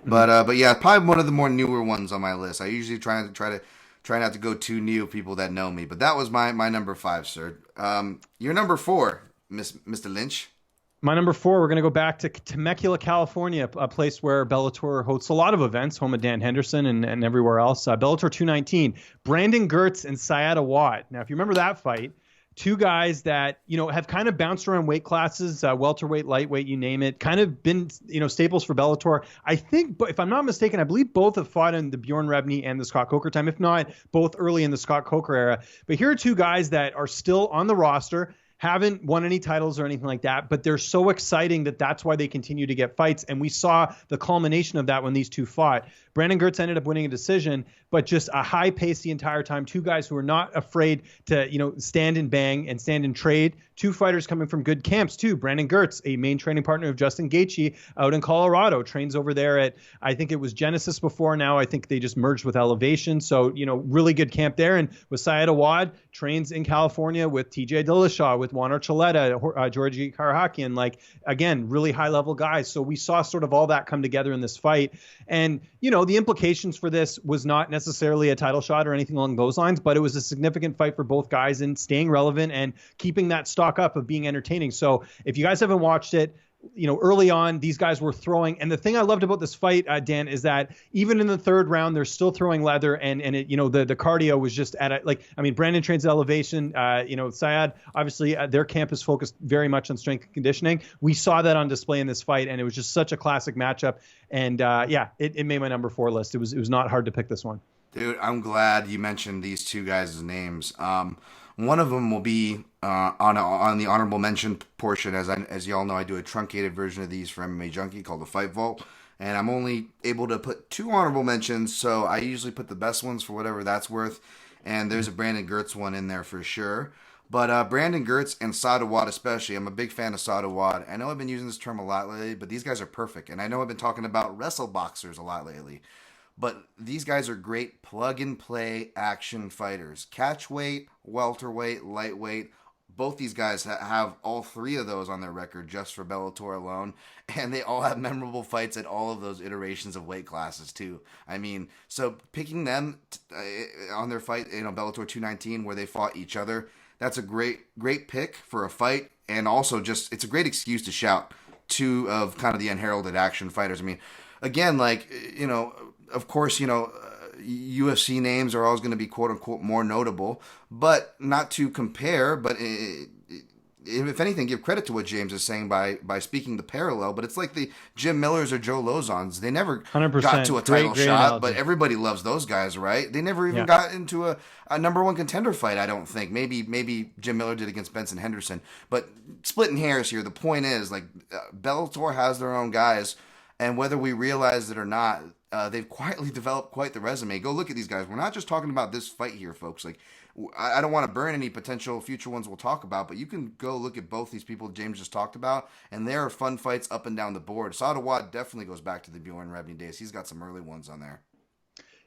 But yeah, probably one of the more newer ones on my list. I usually try try not to go too new, people that know me. But that was my number 5, sir. Your number 4, Mr. Lynch. My number 4, we're going to go back to Temecula, California, a place where Bellator hosts a lot of events, home of Dan Henderson and everywhere else. Bellator 219, Brandon Gertz and Syed Awad. Now, if you remember that fight, two guys that, have kind of bounced around weight classes, welterweight, lightweight, you name it, kind of been, staples for Bellator. I think, if I'm not mistaken, I believe both have fought in the Bjorn Rebney and the Scott Coker time, if not both early in the Scott Coker era. But here are two guys that are still on the roster, haven't won any titles or anything like that, but they're so exciting that's why they continue to get fights. And we saw the culmination of that when these two fought. Brandon Gertz ended up winning a decision, but just a high pace the entire time. Two guys who are not afraid to, stand and bang and stand and trade. Two fighters coming from good camps too. Brandon Gertz, a main training partner of Justin Gaethje out in Colorado, trains over there at, I think it was Genesis before. Now I think they just merged with Elevation. So, really good camp there. And with Syed Awad, trains in California with TJ Dillashaw, with Juan Archuleta, Georgi Karahakian, again, really high level guys. So we saw sort of all that come together in this fight. And, the implications for this was not necessarily a title shot or anything along those lines, but it was a significant fight for both guys and staying relevant and keeping that stock up of being entertaining. So if you guys haven't watched it, early on, these guys were throwing. And the thing I loved about this fight, Dan, is that even in the third round, they're still throwing leather. And it, the cardio was just at Brandon trains at Elevation. Syed, obviously, their camp is focused very much on strength and conditioning. We saw that on display in this fight, and it was just such a classic matchup. And it made my number 4 list. It was not hard to pick this one. Dude, I'm glad you mentioned these two guys' names. One of them will be on the honorable mention portion. As y'all know, I do a truncated version of these for MMA Junkie called the Fight Vault, and I'm only able to put 2 honorable mentions, so I usually put the best ones for whatever that's worth. And there's a Brandon Gertz one in there for sure. But Brandon Gertz and Syed Awad especially, I'm a big fan of Syed Awad. I know I've been using this term a lot lately, but these guys are perfect. And I know I've been talking about wrestle boxers a lot lately. But these guys are great plug-and-play action fighters. Catch weight, welterweight, lightweight. Both these guys have all 3 of those on their record just for Bellator alone. And they all have memorable fights at all of those iterations of weight classes too. So picking them on their fight, Bellator 219 where they fought each other, that's a great pick for a fight. And also just, it's a great excuse to shout 2 of kind of the unheralded action fighters. Again, of course, UFC names are always going to be quote unquote more notable, but not to compare, but if anything, give credit to what James is saying by speaking the parallel, but it's like the Jim Millers or Joe Lozons. They never 100%. got to a title great shot, analogy. but everybody loves those guys, right? They never even got into a number 1 contender fight, I don't think. Maybe Jim Miller did against Benson Henderson, but splitting hairs here, the point is, Bellator has their own guys, and whether we realize it or not, they've quietly developed quite the resume. Go look at these guys. We're not just talking about this fight here, folks. I don't want to burn any potential future ones we'll talk about, but you can go look at both these people James just talked about, and there are fun fights up and down the board. Syed Awad definitely goes back to the Bjorn Rebney days. He's got some early ones on there.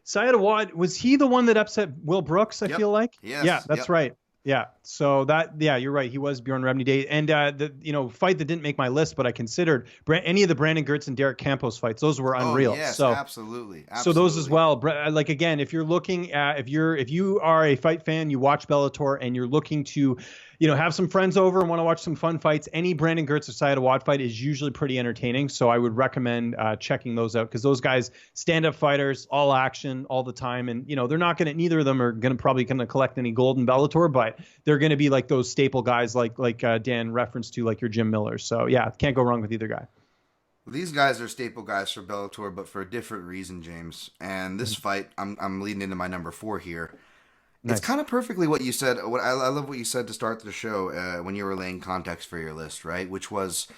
Syed Awad, was he the one that upset Will Brooks, I feel like? Yes. Yeah, that's right. Yeah. So you're right. He was Bjorn Rebney Day. And the fight that didn't make my list, but I considered any of the Brandon Gertz and Derek Campos fights. Those were unreal. Oh, yes, so absolutely. So those as well. Again, if you're looking at, if you are a fight fan, you watch Bellator and you're looking to, have some friends over and want to watch some fun fights, any Brandon Gertz or Syed Awad fight is usually pretty entertaining. So I would recommend checking those out because those guys, stand-up fighters, all action, all the time. And, they're not going to, neither of them are probably going to collect any gold in Bellator, but they're going to be like those staple guys like Dan referenced to, like your Jim Miller. So yeah, can't go wrong with either guy. These guys are staple guys for Bellator, but for a different reason, James. And this fight, I'm leading into my number 4 here. Nice. It's kind of perfectly what you said. I love what you said to start the show when you were laying context for your list, right? Which was,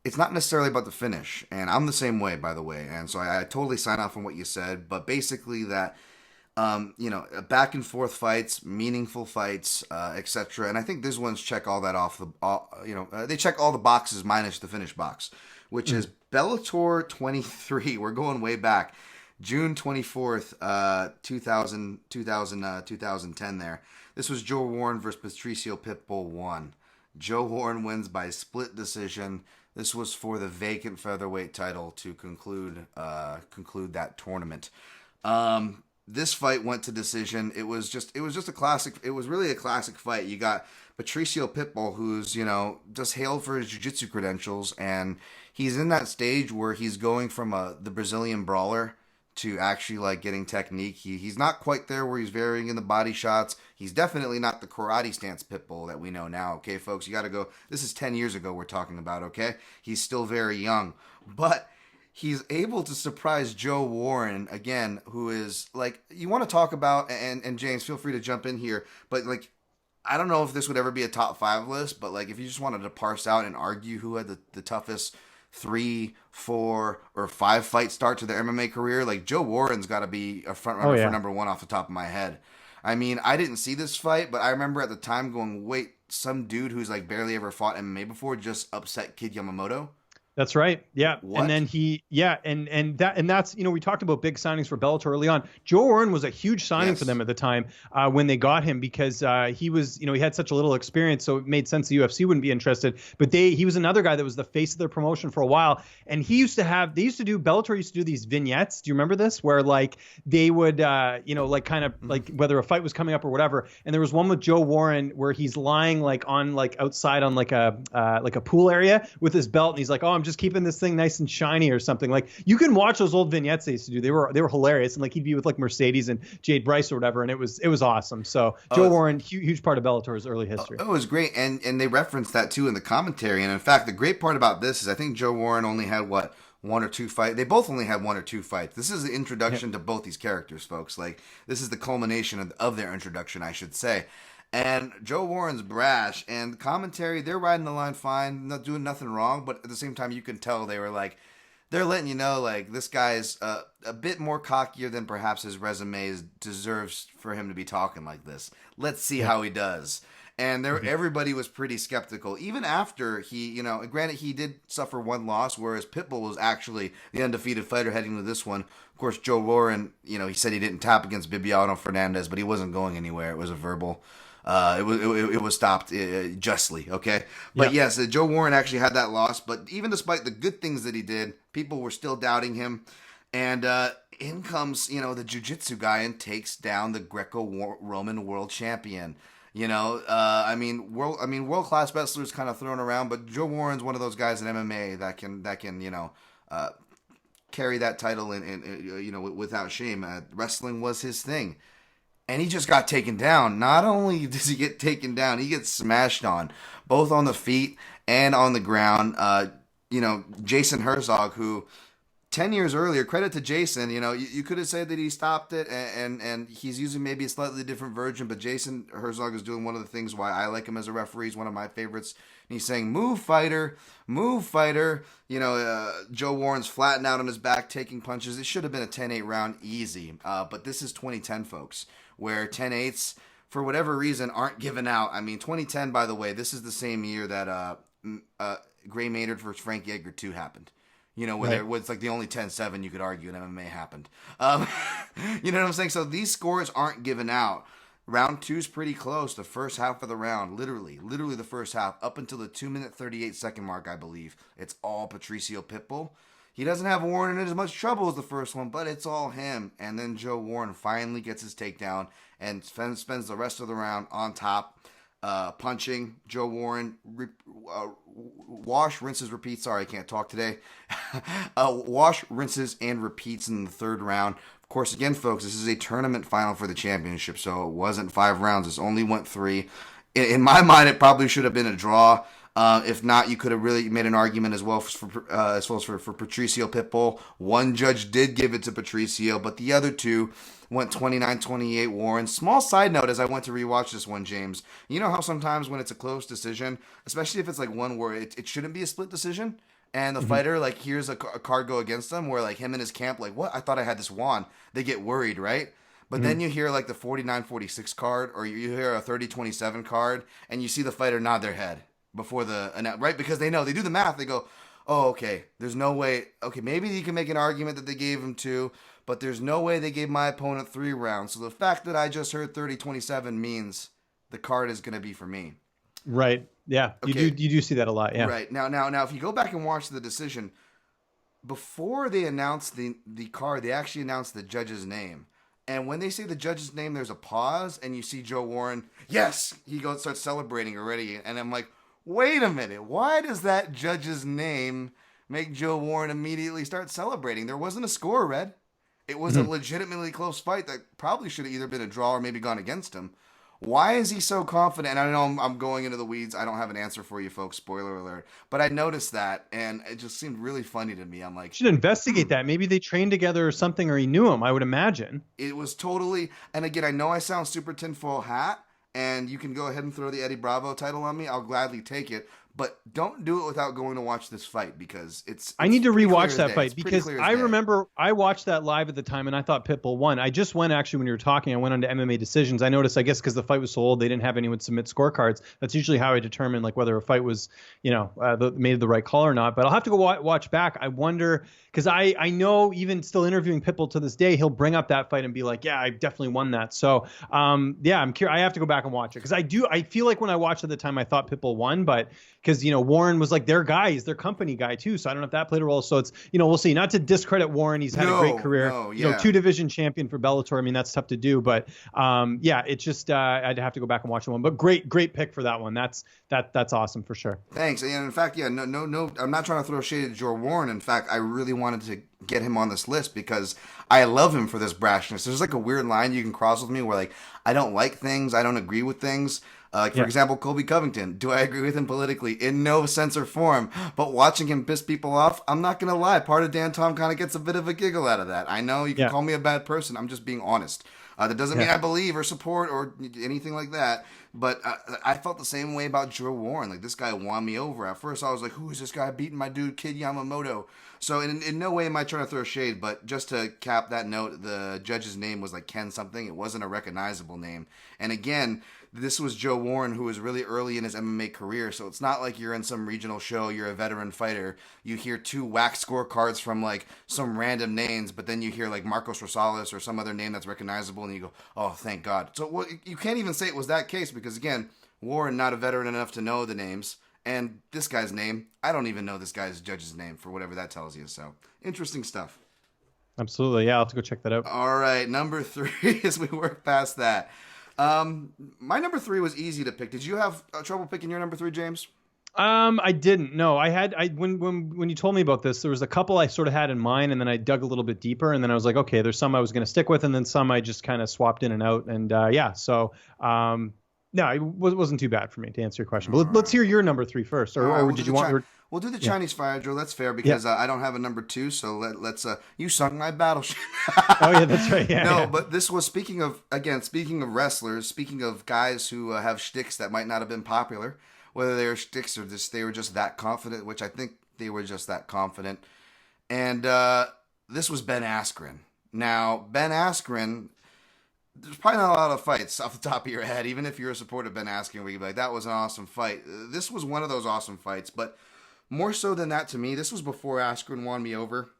it's not necessarily about the finish. And I'm the same way, by the way. And so I totally sign off on what you said. But basically that, back and forth fights, meaningful fights, etc. And I think these ones check all that off. They check all the boxes minus the finish box, which is Bellator 23. We're going way back. June 24th, 2010 there. This was Joe Warren versus Patricio Pitbull 1. Joe Warren wins by split decision. This was for the vacant featherweight title to conclude that tournament. this fight went to decision. It was just a classic. It was really a classic fight. You got Patricio Pitbull, who's, just hailed for his jiu-jitsu credentials, and he's in that stage where he's going from the Brazilian brawler to actually like getting technique. He's not quite there where he's varying in the body shots. He's definitely not the karate stance Pitbull that we know now. Okay, folks, you got to go. This is 10 years ago we're talking about. Okay, he's still very young, but he's able to surprise Joe Warren again, who is like, you want to talk about, and James, feel free to jump in here, but like, I don't know if this would ever be a top 5 list, but like if you just wanted to parse out and argue who had the toughest 3, 4, or 5 fight start to their MMA career, like Joe Warren's got to be a front runner for number 1 off the top of my head. I mean, I didn't see this fight, but I remember at the time going, wait, some dude who's like barely ever fought MMA before just upset Kid Yamamoto? That's right. Yeah. What? And then and that's, we talked about big signings for Bellator early on. Joe Warren was a huge signing for them at the time when they got him, because he was, he had such a little experience. So it made sense the UFC wouldn't be interested, but he was another guy that was the face of their promotion for a while. And Bellator used to do these vignettes. Do you remember this? Where like they would, like kind of like whether a fight was coming up or whatever. And there was one with Joe Warren where he's lying like on like outside on like a pool area with his belt. And he's like, oh, I'm just keeping this thing nice and shiny or something. Like you can watch those old vignettes they used to do. They were hilarious. And like he'd be with like Mercedes and Jade Bryce or whatever. And it was awesome. So Joe Warren, huge part of Bellator's early history. It was great. And they referenced that too in the commentary. And in fact, the great part about this is I think Joe Warren only had 1 or 2 fights. They both only had 1 or 2 fights. This is the introduction to both these characters, folks. Like this is the culmination of their introduction, I should say. And Joe Warren's brash, and the commentary, they're riding the line fine, not doing nothing wrong, but at the same time, you can tell they were like, they're letting you know, like, this guy's a bit more cockier than perhaps his resume deserves for him to be talking like this. Let's see how he does. And everybody was pretty skeptical, even after he, granted, he did suffer 1 loss, whereas Pitbull was actually the undefeated fighter heading into this one. Of course, Joe Warren, he said he didn't tap against Bibiano Fernandez, but he wasn't going anywhere. It was a verbal. It was stopped justly, okay? But yes, Joe Warren actually had that loss, but even despite the good things that he did, people were still doubting him. And in comes, the jiu-jitsu guy and takes down the Greco-Roman world champion. World-class wrestlers kind of thrown around, but Joe Warren's one of those guys in MMA that can carry that title in without shame. Wrestling was his thing. And he just got taken down. Not only does he get taken down, he gets smashed on, both on the feet and on the ground. Jason Herzog, who 10 years earlier, credit to Jason, you could have said that he stopped it and he's using maybe a slightly different version, but Jason Herzog is doing one of the things why I like him as a referee. He's one of my favorites. And he's saying, move, fighter, move, fighter. Joe Warren's flattened out on his back, taking punches. It should have been a 10-8 round easy, but this is 2010, folks, where 10-8s, for whatever reason, aren't given out. I mean, 2010, by the way, this is the same year that Gray Maynard versus Frankie Edgar 2 happened. It's like the only 10-7 you could argue in MMA happened. You know what I'm saying? So these scores aren't given out. Round 2 is pretty close. The first half of the round, literally the first half, up until the 2-minute 38-second mark, I believe. It's all Patricio Pitbull. He doesn't have Warren in as much trouble as the first one, but it's all him. And then Joe Warren finally gets his takedown and spends the rest of the round on top, punching. Joe Warren, wash, rinses, repeats. Sorry, I can't talk today. Wash, rinses, and repeats in the 3rd round. Of course, again, folks, this is a tournament final for the championship, so it wasn't 5 rounds. This only went 3. In my mind, it probably should have been a draw. If not, you could have really made an argument as well for Patricio Pitbull. One judge did give it to Patricio, but the other 2 went 29-28 Warren. Small side note as I went to rewatch this one, James. You know how sometimes when it's a close decision, especially if it's like one where it shouldn't be a split decision, and the fighter like hears a card go against them, where like him and his camp like, what? I thought I had this won. They get worried, right? But then you hear like the 49-46 card, or you hear a 30-27 card, and you see the fighter nod their head before right? Because they know, they do the math. They go, oh, okay, there's no way. Okay, maybe you can make an argument that they gave him 2, but there's no way they gave my opponent 3 rounds. So the fact that I just heard 30-27 means the card is going to be for me. Right. Yeah. Okay. You do see that a lot. Yeah. Right. Now, if you go back and watch the decision, before they announced the card, they actually announced the judge's name. And when they say the judge's name, there's a pause, and you see Joe Warren. Yes, he goes starts celebrating already, and I'm like, wait a minute, why does that judge's name make Joe Warren immediately start celebrating? There wasn't a score, Red. It was a legitimately close fight that probably should have either been a draw or maybe gone against him. Why is he so confident? And I know I'm going into the weeds. I don't have an answer for you folks. Spoiler alert. But I noticed that, and it just seemed really funny to me. I'm like, should investigate that. Maybe they trained together or something, or he knew him, I would imagine. It was totally, and again, I know I sound super tinfoil hat, and you can go ahead and throw the Eddie Bravo title on me. I'll gladly take it. But don't do it without going to watch this fight, because it's I need to rewatch that fight, because I remember I watched that live at the time and I thought Pitbull won. I just went, actually, when you were talking, I went on to MMA Decisions. I noticed, I guess because the fight was so old, they didn't have anyone submit scorecards. That's usually how I determine like whether a fight was, made the right call or not. But I'll have to go watch back. I wonder, because I know even still interviewing Pitbull to this day, he'll bring up that fight and be like, yeah, I definitely won that. So I'm curious. I have to go back and watch it, because I feel like when I watched it at the time, I thought Pitbull won, but because, Warren was like their guy, he's their company guy too. So I don't know if that played a role. So it's, we'll see. Not to discredit Warren. He's had a great career. Yeah. 2-division champion for Bellator. I mean, that's tough to do, but it's just, I'd have to go back and watch the one, but great pick for that one. That's awesome for sure. Thanks. And in fact, no, I'm not trying to throw shade at Joe Warren. In fact, I really wanted to get him on this list because I love him for this brashness. There's like a weird line you can cross with me where like, I don't like things. I don't agree with things. For example, Colby Covington. Do I agree with him politically? In no sense or form. But watching him piss people off, I'm not going to lie. Part of Dan Tom kind of gets a bit of a giggle out of that. I know you can call me a bad person. I'm just being honest. That doesn't mean I believe or support or anything like that. But I felt the same way about Joe Warren. Like, this guy won me over. At first, I was like, who is this guy beating my dude, Kid Yamamoto? So in no way am I trying to throw shade, but just to cap that note, the judge's name was like Ken something. It wasn't a recognizable name. And again, this was Joe Warren, who was really early in his MMA career, so it's not like you're in some regional show, you're a veteran fighter, you hear 2 whack scorecards from like some random names, but then you hear like Marcos Rosales or some other name that's recognizable, and you go, oh, thank God. So you can't even say it was that case, because again, Warren not a veteran enough to know the names, and this guy's name, I don't even know this guy's judge's name, for whatever that tells you. So interesting stuff. Absolutely. Yeah, I'll have to go check that out. All right, number 3 as we work past that. My number 3 was easy to pick. Did you have trouble picking your number 3, James? I didn't. No, when you told me about this, there was a couple I sort of had in mind, and then I dug a little bit deeper, and then I was like, okay, there's some I was going to stick with, and then some I just kind of swapped in and out, and no, it wasn't too bad for me, to answer your question. But let's hear your number 3 first, or did you want? We'll do the Chinese fire drill. That's fair, because I don't have a number 2. So let's. You sung my battleship. Oh yeah, that's right. Yeah. No, but this was speaking of wrestlers, speaking of guys who have shticks that might not have been popular, whether they were shticks or they were just that confident, which I think they were just that confident. And this was Ben Askren. Now, Ben Askren, there's probably not a lot of fights off the top of your head, even if you're a supporter of Ben Askren, where you'd be like, that was an awesome fight. This was one of those awesome fights, but more so than that to me, this was before Askren won me over.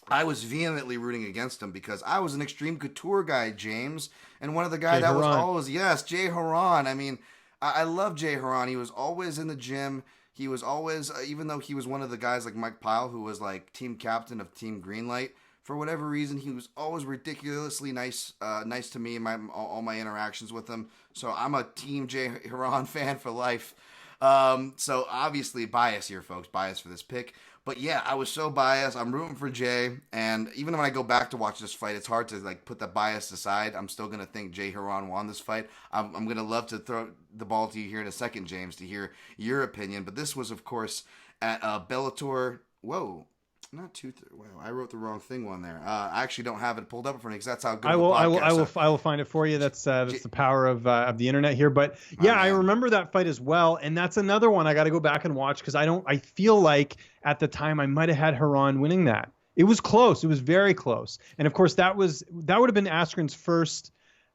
I was vehemently rooting against him because I was an Extreme Couture guy, James, and one of the guys that was always, Jay Haran. I mean, I love Jay Haran. He was always in the gym. He was always, even though he was one of the guys like Mike Pyle, who was like team captain of Team Greenlight, for whatever reason, he was always ridiculously nice to me in all my interactions with him. So I'm a Team Jay Haran fan for life. So obviously bias here, folks, bias for this pick. But yeah, I was so biased. I'm rooting for Jay, and even when I go back to watch this fight, it's hard to like put the bias aside. I'm still gonna think Jay Haran won this fight. I'm gonna love to throw the ball to you here in a second, James, to hear your opinion. But this was, of course, at Bellator. Whoa. Not 2. Wow, I wrote the wrong thing on there. I actually don't have it pulled up for me because that's how good. I will find it for you. That's the power of the internet here. But yeah, I remember that fight as well, and that's another one I got to go back and watch because I feel like at the time I might have had Haran winning that. It was close. It was very close, and of course that would have been Askren's first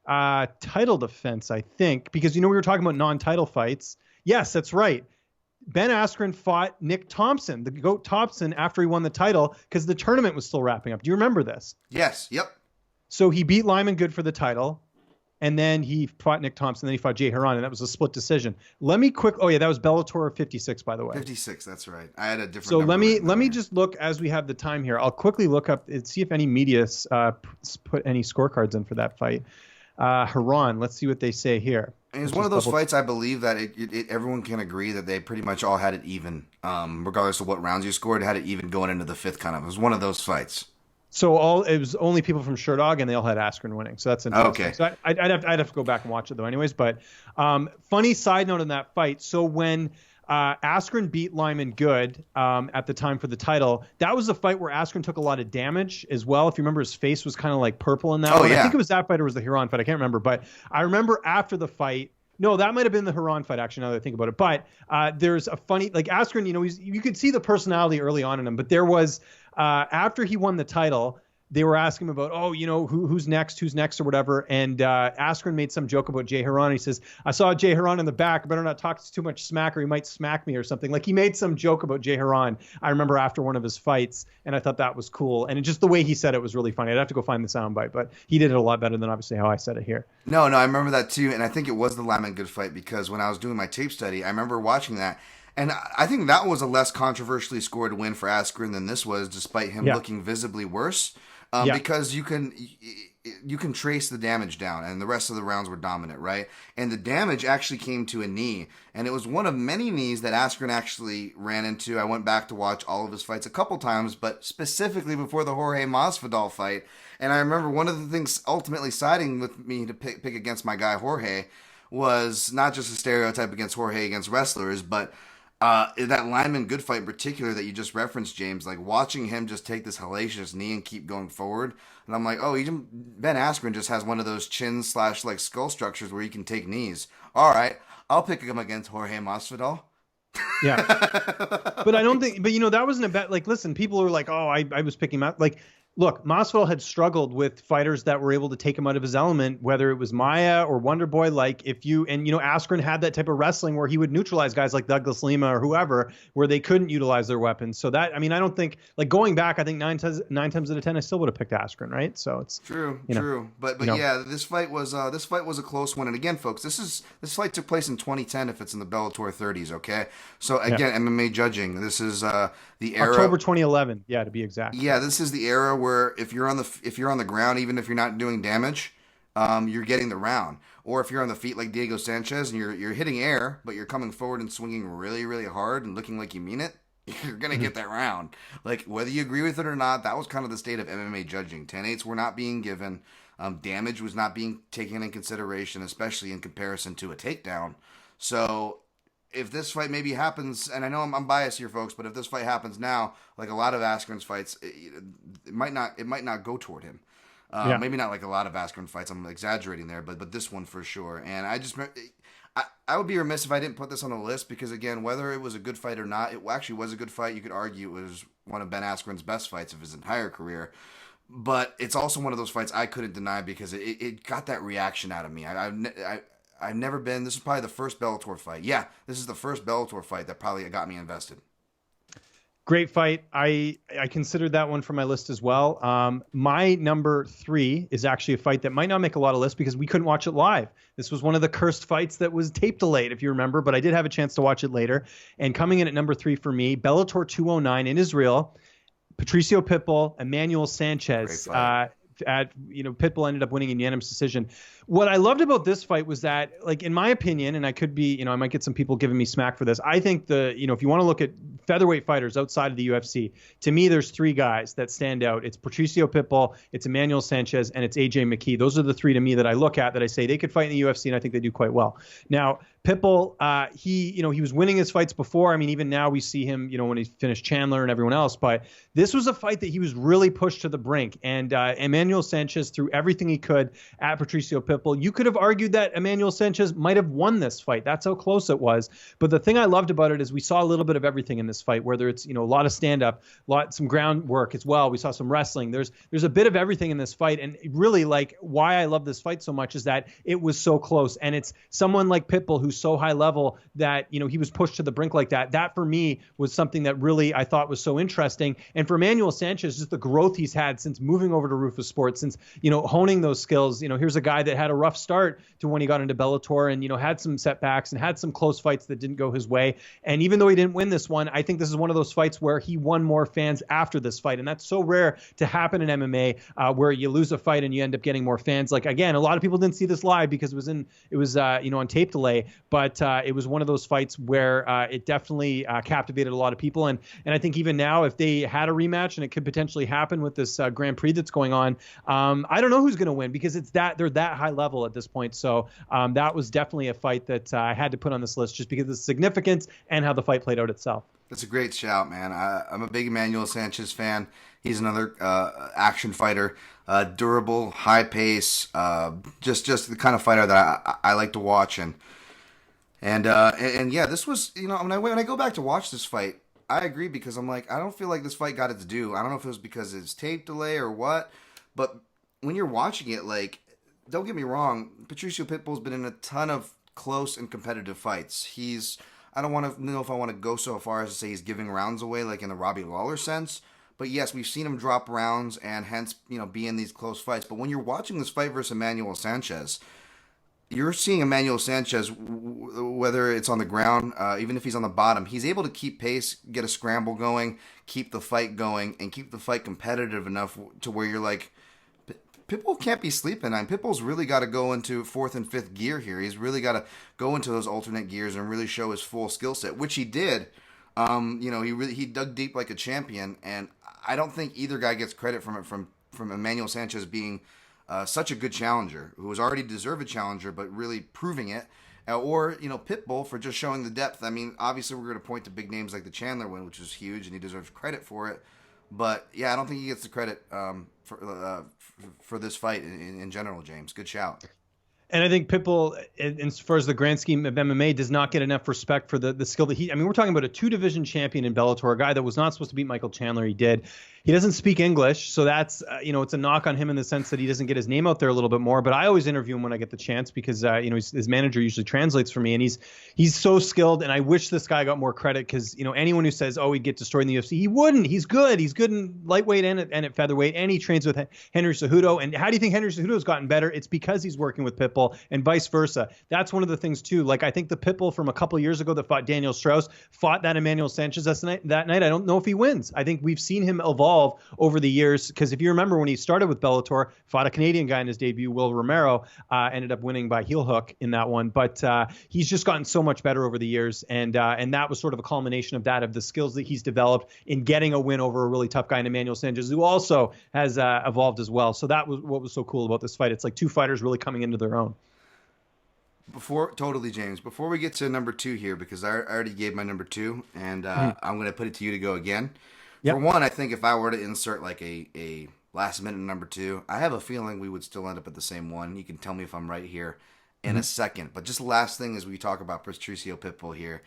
title defense, I think, because we were talking about non-title fights. Yes, that's right. Ben Askren fought Nick Thompson, the GOAT Thompson, after he won the title because the tournament was still wrapping up. Do you remember this? Yes. Yep. So he beat Lyman Good for the title, and then he fought Nick Thompson, then he fought Jay Heron, and that was a split decision. That was Bellator 56, by the way. 56, that's right. I had a different. So let me just look as we have the time here. I'll quickly look up and see if any media put any scorecards in for that fight. Heron, let's see what they say here. And it's one of those fights, I believe, that everyone can agree that they pretty much all had it even, regardless of what rounds you scored, had it even going into the fifth kind of. It was one of those fights. So it was only people from Sherdog, and they all had Askren winning. So that's interesting. Okay. So I'd have to go back and watch it, though, anyways. But funny side note on that fight. So when Askren beat Lyman Good at the time for the title, that was a fight where Askren took a lot of damage as well. If you remember, his face was kind of like purple in that one. Yeah. I think it was that fight or was the Heron fight. I can't remember. But I remember after the fight, no, that might have been the Heron fight, actually, now that I think about it. But there's a funny, like Askren, you could see the personality early on in him. But there was, after he won the title, they were asking him about, who's next or whatever. And Askren made some joke about Jay Heron. He says, I saw Jay Heron in the back. I better not talk too much smack or he might smack me or something. Like he made some joke about Jay Heron, I remember, after one of his fights. And I thought that was cool. And just the way he said it was really funny. I'd have to go find the soundbite, but he did it a lot better than obviously how I said it here. No, I remember that too. And I think it was the Lyman Good fight because when I was doing my tape study, I remember watching that. And I think that was a less controversially scored win for Askren than this was, despite him looking visibly worse. Because you can trace the damage down, and the rest of the rounds were dominant, right? And the damage actually came to a knee, and it was one of many knees that Askren actually ran into. I went back to watch all of his fights a couple times, but specifically before the Jorge Masvidal fight. And I remember one of the things ultimately siding with me to pick against my guy Jorge was not just a stereotype against Jorge against wrestlers, but that Lyman Good fight in particular that you just referenced, James, like watching him just take this hellacious knee and keep going forward. And I'm like, Ben Askren just has one of those chin / like skull structures where he can take knees. All right, I'll pick him against Jorge Masvidal. Yeah. But I don't think, that wasn't a bad, like, listen, people were like, I was picking him out. Like, look, Masvidal had struggled with fighters that were able to take him out of his element, whether it was Maya or Wonder Boy. Like Askren had that type of wrestling where he would neutralize guys like Douglas Lima or whoever, where they couldn't utilize their weapons. So that, I don't think, like, going back, I think nine times out of 10, I still would have picked Askren, right? So it's true. But yeah, this fight was a close one. And again, folks, this fight took place in 2010. If it's in the Bellator 30s, okay. So again, MMA judging. This is the era. October 2011. Yeah, to be exact. Yeah, this is the era where if you're on the ground, even if you're not doing damage, you're getting the round. Or if you're on the feet like Diego Sanchez and you're hitting air, but you're coming forward and swinging really, really hard and looking like you mean it, you're gonna get that round. Like, whether you agree with it or not, that was kind of the state of MMA judging. 10-8s were not being given. Damage was not being taken in consideration, especially in comparison to a takedown. So if this fight maybe happens, and I know I'm biased here, folks, but if this fight happens now, like a lot of Askren's fights, it might not go toward him. Maybe not like a lot of Askren fights. I'm exaggerating there, but this one for sure. And I would be remiss if I didn't put this on the list because, again, whether it was a good fight or not, it actually was a good fight. You could argue it was one of Ben Askren's best fights of his entire career. But it's also one of those fights I couldn't deny because it got that reaction out of me. I've never been. This is probably the first Bellator fight. Yeah, this is the first Bellator fight that probably got me invested. Great fight. I considered that one for my list as well. My number 3 is actually a fight that might not make a lot of lists because we couldn't watch it live. This was one of the cursed fights that was tape delayed, if you remember, but I did have a chance to watch it later. And coming in at number 3 for me, Bellator 209 in Israel, Patricio Pitbull, Emmanuel Sanchez. Pitbull ended up winning in unanimous decision. What I loved about this fight was that, like, in my opinion, and I could be, I might get some people giving me smack for this. I think if you want to look at featherweight fighters outside of the UFC, to me, there's 3 guys that stand out. It's Patricio Pitbull, it's Emmanuel Sanchez, and it's AJ McKee. Those are the 3 to me that I look at that I say they could fight in the UFC, and I think they do quite well. Now, Pitbull, he was winning his fights before. Even now we see him, when he finished Chandler and everyone else. But this was a fight that he was really pushed to the brink. And Emmanuel Sanchez threw everything he could at Patricio Pitbull. You could have argued that Emmanuel Sanchez might have won this fight. That's how close it was. But the thing I loved about it is we saw a little bit of everything in this fight, whether it's, a lot of stand-up, some groundwork as well. We saw some wrestling. There's a bit of everything in this fight. And really, like, why I love this fight so much is that it was so close. And it's someone like Pitbull who who's so high level that, he was pushed to the brink like that. That for me was something that really I thought was so interesting. And for Emmanuel Sanchez, just the growth he's had since moving over to Rufus Sports, since, honing those skills. Here's a guy that had a rough start to when he got into Bellator and, had some setbacks and had some close fights that didn't go his way. And even though he didn't win this one, I think this is one of those fights where he won more fans after this fight. And that's so rare to happen in MMA, where you lose a fight and you end up getting more fans. Like, again, a lot of people didn't see this live because it was on tape delay, but it was one of those fights where it definitely captivated a lot of people. And I think even now, if they had a rematch, and it could potentially happen with this Grand Prix that's going on, I don't know who's going to win because they're that high level at this point. So that was definitely a fight that I had to put on this list just because of the significance and how the fight played out itself. That's a great shout, man. I'm a big Emmanuel Sanchez fan. He's another action fighter, durable, high pace, just the kind of fighter that I like to watch. And yeah, this was, when I go back to watch this fight, I agree because I'm like, I don't feel like this fight got its due. I don't know if it was because it's tape delay or what, but when you're watching it, like, don't get me wrong, Patricio Pitbull's been in a ton of close and competitive fights. I don't want to know if I want to go so far as to say he's giving rounds away, like in the Robbie Lawler sense. But yes, we've seen him drop rounds and hence, be in these close fights. But when you're watching this fight versus Emmanuel Sanchez, you're seeing Emmanuel Sanchez, whether it's on the ground, even if he's on the bottom, he's able to keep pace, get a scramble going, keep the fight going, and keep the fight competitive enough to where you're like, Pitbull can't be sleeping. Pitbull's really got to go into fourth and fifth gear here. He's really got to go into those alternate gears and really show his full skill set, which he did. He dug deep like a champion, and I don't think either guy gets credit from it from Emmanuel Sanchez being such a good challenger, who was already deserved a challenger, but really proving it. Or, Pitbull for just showing the depth. I mean, obviously we're going to point to big names like the Chandler win, which was huge, and he deserves credit for it. But, yeah, I don't think he gets the credit for this fight in general, James. Good shout. And I think Pitbull, as far as the grand scheme of MMA, does not get enough respect for the skill that we're talking about a 2-division champion in Bellator, a guy that was not supposed to beat Michael Chandler. He did. He doesn't speak English, so that's, it's a knock on him in the sense that he doesn't get his name out there a little bit more. But I always interview him when I get the chance because, his manager usually translates for me. And he's so skilled, and I wish this guy got more credit because, anyone who says, oh, he'd get destroyed in the UFC, he wouldn't. He's good. He's good in lightweight and at featherweight, and he trains with Henry Cejudo. And how do you think Henry Cejudo's gotten better? It's because he's working with Pitbull and vice versa. That's one of the things, too. Like, I think the Pitbull from a couple years ago that fought Daniel Strauss fought that Emmanuel Sanchez that night. I don't know if he wins. I think we've seen him evolve over the years because if you remember when he started with Bellator, fought a Canadian guy in his debut, Will Romero, ended up winning by heel hook in that one. But he's just gotten so much better over the years, and that was sort of a culmination of the skills that he's developed in getting a win over a really tough guy in Emmanuel Sanchez, who also has evolved as well. So that was what was so cool about this fight. It's like two fighters really coming into their own. James, before we get to number 2 here, because I already gave my number 2, and I'm going to put it to you to go again. Yep. For one, I think if I were to insert like a last minute number 2, I have a feeling we would still end up at the same one. You can tell me if I'm right here in a second. But just the last thing as we talk about Patricio Pitbull here.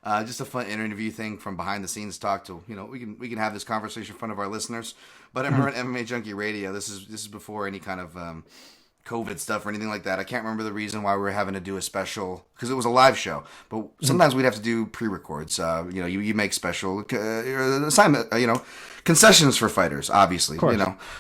Just a fun interview thing from behind the scenes talk to, we can have this conversation in front of our listeners. But I'm on MMA Junkie Radio. This is before any kind of COVID stuff or anything like that. I can't remember the reason why we were having to do a special, because it was a live show. But sometimes we'd have to do pre-records. You make special assignment, concessions for fighters, obviously.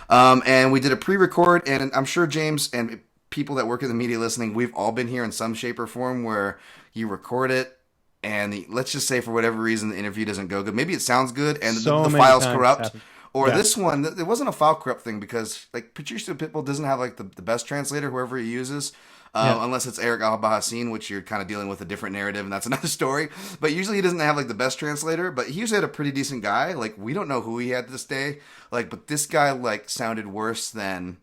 And we did a pre-record, and I'm sure James and people that work in the media listening, we've all been here in some shape or form where you record it, and let's just say for whatever reason the interview doesn't go good. Maybe it sounds good, and the file's corrupt. Or this one, it wasn't a file corrupt thing because like Patricio Pitbull doesn't have like the best translator, whoever he uses, unless it's Eric Al-Bahassin, which you're kind of dealing with a different narrative, and that's another story. But usually he doesn't have like the best translator, but he usually had a pretty decent guy. Like we don't know who he had this day, but this guy like sounded worse than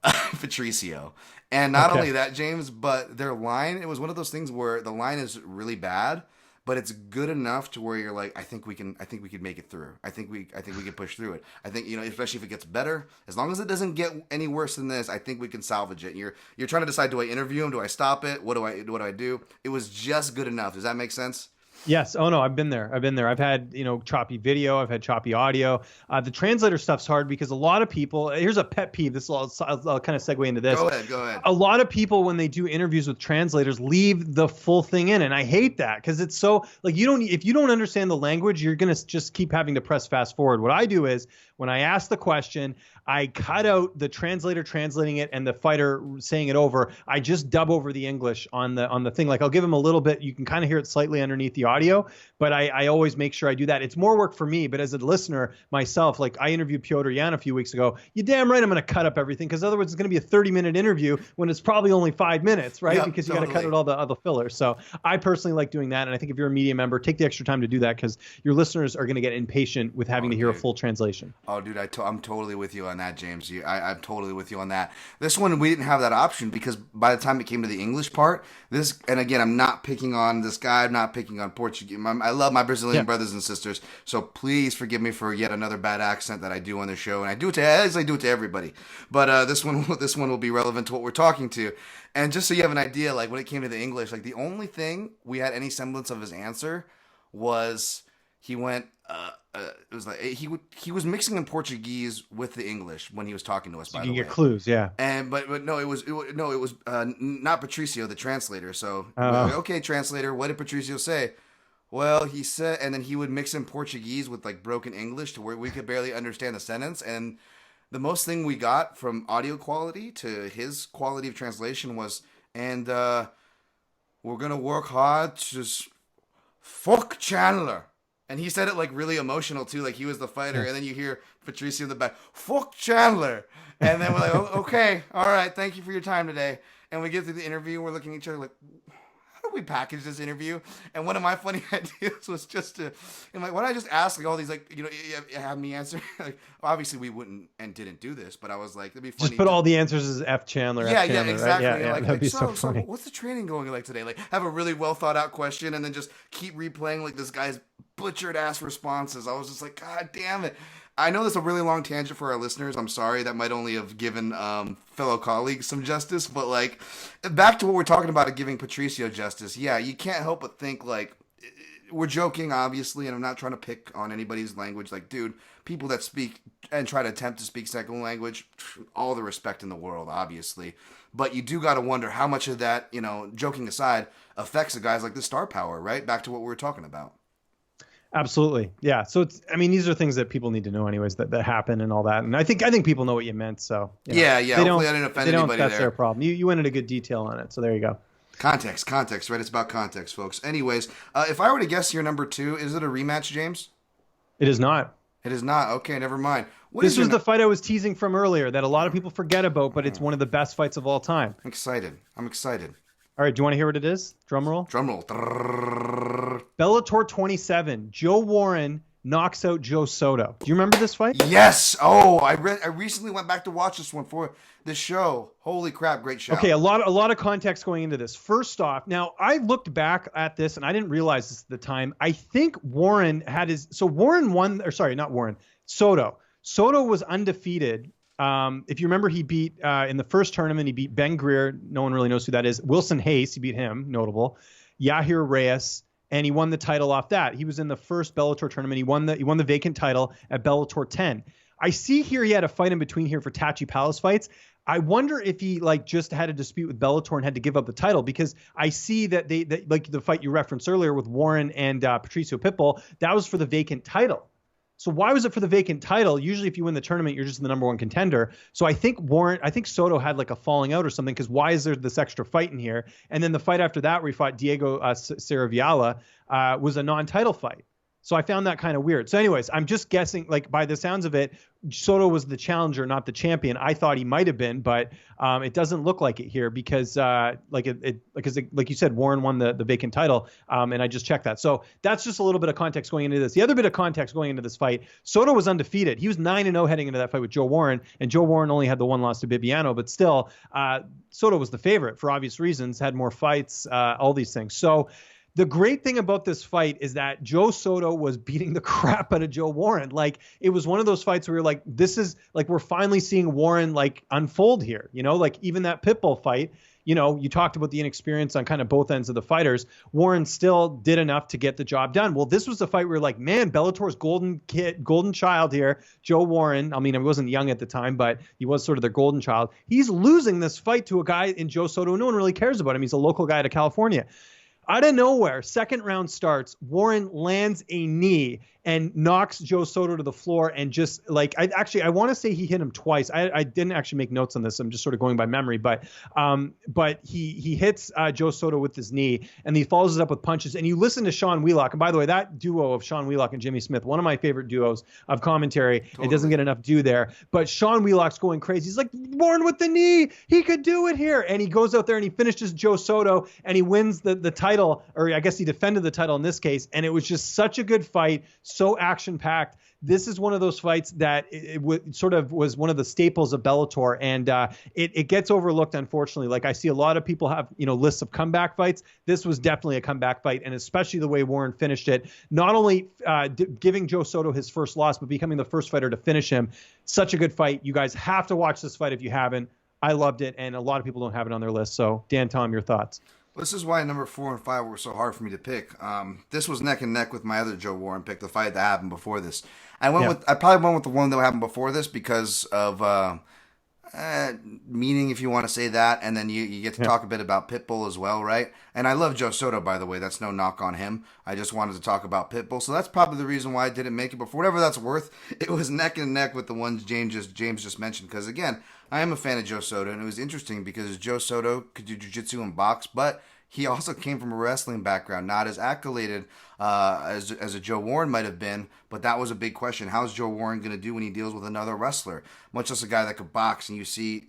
Patricio. And not only that, James, but their line, it was one of those things where the line is really bad, but it's good enough to where you're like, I think we could make it through. I think we can push through it. I think, especially if it gets better, as long as it doesn't get any worse than this, I think we can salvage it. You're trying to decide, do I interview him? Do I stop it? What do I do? It was just good enough. Does that make sense? Yes. Oh no, I've been there. I've had, choppy video. I've had choppy audio. The translator stuff's hard because a lot of people, here's a pet peeve. I'll kind of segue into this. Go ahead. A lot of people, when they do interviews with translators, leave the full thing in. And I hate that because it's so like, if you don't understand the language, you're going to just keep having to press fast forward. What I do is when I ask the question, I cut out the translator translating it and the fighter saying it over. I just dub over the English on the thing. Like I'll give him a little bit. You can kind of hear it slightly underneath the audio, but I always make sure I do that. It's more work for me, but as a listener myself, like I interviewed Piotr Jan a few weeks ago. You're damn right I'm going to cut up everything because otherwise it's going to be a 30-minute interview when it's probably only 5 minutes, right? Yep, because you got to cut out all the other fillers. So I personally like doing that, and I think if you're a media member, take the extra time to do that because your listeners are going to get impatient with having to hear a full translation. Oh, dude, I'm totally with you on that, James. I'm totally with you on that. This one, we didn't have that option because by the time it came to the English part, and again, I'm not picking on this guy. I'm not picking on Portuguese. I love my Brazilian brothers and sisters, so please forgive me for yet another bad accent that I do on the show, and I do it to everybody. But this one will be relevant to what we're talking to. And just so you have an idea, like when it came to the English, like the only thing we had any semblance of his answer was he went. It was like he was mixing in Portuguese with the English when he was talking to us. So by you the way, get clues, yeah. And but no, it was not Patricio, the translator. So we're like, okay, translator, what did Patricio say? Well, he said, and then he would mix in Portuguese with like broken English to where we could barely understand the sentence. And the most thing we got from audio quality to his quality of translation was, and we're gonna work hard to fuck Chandler. And he said it like really emotional too, like he was the fighter. And then you hear Patricio in the back, fuck Chandler. And then we're like, oh, okay, all right, thank you for your time today. And we get through the interview, we're looking at each other like, how do we package this interview? And one of my funny ideas was just to, why don't I just ask like all these like, have me answer? Like, obviously we wouldn't and didn't do this, but I was like, it'd be funny. Just put all the answers as F Chandler. Yeah, F Chandler, exactly. Right? Yeah, that'd be so funny. So what's the training going like today? Like have a really well thought out question and then just keep replaying like this guy's butchered ass responses. I was just like, God damn it. I know this is a really long tangent for our listeners. I'm sorry. That might only have given fellow colleagues some justice. But like, back to what we're talking about, giving Patricio justice. Yeah, you can't help but think like, we're joking, obviously, and I'm not trying to pick on anybody's language. Like, dude, people that speak and try to attempt to speak second language, all the respect in the world, obviously. But you do got to wonder how much of that, joking aside, affects the guys like the star power, right? Back to what we were talking about. Absolutely. Yeah. So these are things that people need to know anyways that happen and all that. And I think people know what you meant. So yeah. Hopefully I didn't offend anybody that's there. their problem. You went into good detail on it. So there you go. Context, right? It's about context, folks. Anyways, if I were to guess your number 2, is it a rematch, James? It is not. It is not. Okay, never mind. This was the fight I was teasing from earlier that a lot of people forget about, but it's one of the best fights of all time. I'm excited. All right, do you want to hear what it is? Drum roll. Bellator 27. Joe Warren knocks out Joe Soto. Do you remember this fight? Yes. Oh, I recently went back to watch this one for this show. Holy crap, great show. Okay, a lot of context going into this. First off, now I looked back at this and I didn't realize this at the time. I think Warren had Soto. Soto was undefeated. If you remember, he beat in the first tournament, he beat Ben Greer. No one really knows who that is. Wilson Hayes, he beat him, notable. Yahir Reyes, and he won the title off that. He was in the first Bellator tournament. He won the vacant title at Bellator 10. I see here he had a fight in between here for Tachi Palace fights. I wonder if he just had a dispute with Bellator and had to give up the title, because I see that they like the fight you referenced earlier with Warren and Patricio Pitbull, that was for the vacant title. So why was it for the vacant title? Usually if you win the tournament, you're just the number one contender. So I think Soto had like a falling out or something, because why is there this extra fight in here? And then the fight after that where he fought Diego Saraviala was a non-title fight. So I found that kind of weird. So anyways, I'm just guessing, like by the sounds of it, Soto was the challenger, not the champion. I thought he might have been, but it doesn't look like it here because like you said, Warren won the vacant title, and I just checked that. So that's just a little bit of context going into this. The other bit of context going into this fight, Soto was undefeated. He was 9-0 heading into that fight with Joe Warren, and Joe Warren only had the one loss to Bibiano, but still, Soto was the favorite for obvious reasons, had more fights, all these things. So the great thing about this fight is that Joe Soto was beating the crap out of Joe Warren. Like, it was one of those fights where you're like, this is like, we're finally seeing Warren like unfold here, like even that Pitbull fight, you talked about the inexperience on kind of both ends of the fighters. Warren still did enough to get the job done. Well, this was the fight where like, man, Bellator's golden child here, Joe Warren. I mean, he wasn't young at the time, but he was sort of their golden child. He's losing this fight to a guy in Joe Soto. No one really cares about him. He's a local guy out of California. Out of nowhere, second round starts, Warren lands a knee and knocks Joe Soto to the floor, and just like, I want to say he hit him twice. I didn't actually make notes on this. I'm just sort of going by memory, but he hits Joe Soto with his knee, and he follows it up with punches. And you listen to Sean Wheelock, and by the way, that duo of Sean Wheelock and Jimmy Smith, one of my favorite duos of commentary. Totally. It doesn't get enough due there, but Sean Wheelock's going crazy. He's like, Warren with the knee, he could do it here, and he goes out there and he finishes Joe Soto, and he wins the title, or I guess he defended the title in this case. And it was just such a good fight, so action-packed. This is one of those fights that it sort of was one of the staples of Bellator, and it gets overlooked, unfortunately. Like, I see a lot of people have lists of comeback fights. This was definitely a comeback fight, and especially the way Warren finished it. Not only giving Joe Soto his first loss, but becoming the first fighter to finish him. Such a good fight. You guys have to watch this fight if you haven't. I loved it, and a lot of people don't have it on their list. So, Dan, Tom, your thoughts? This is why number 4 and 5 were so hard for me to pick. This was neck and neck with my other Joe Warren pick, the fight that happened before this. I probably went with the one that happened before this because of meaning, if you want to say that, and then you get to talk a bit about Pitbull as well, right? And I love Joe Soto, by the way. That's no knock on him. I just wanted to talk about Pitbull, so that's probably the reason why I didn't make it. But for whatever that's worth, it was neck and neck with the ones James just mentioned. Because again, I am a fan of Joe Soto, and it was interesting because Joe Soto could do jiu-jitsu and box, but he also came from a wrestling background, not as accoladed as a Joe Warren might have been, but that was a big question. How's Joe Warren going to do when he deals with another wrestler? Much less a guy that could box, and you see,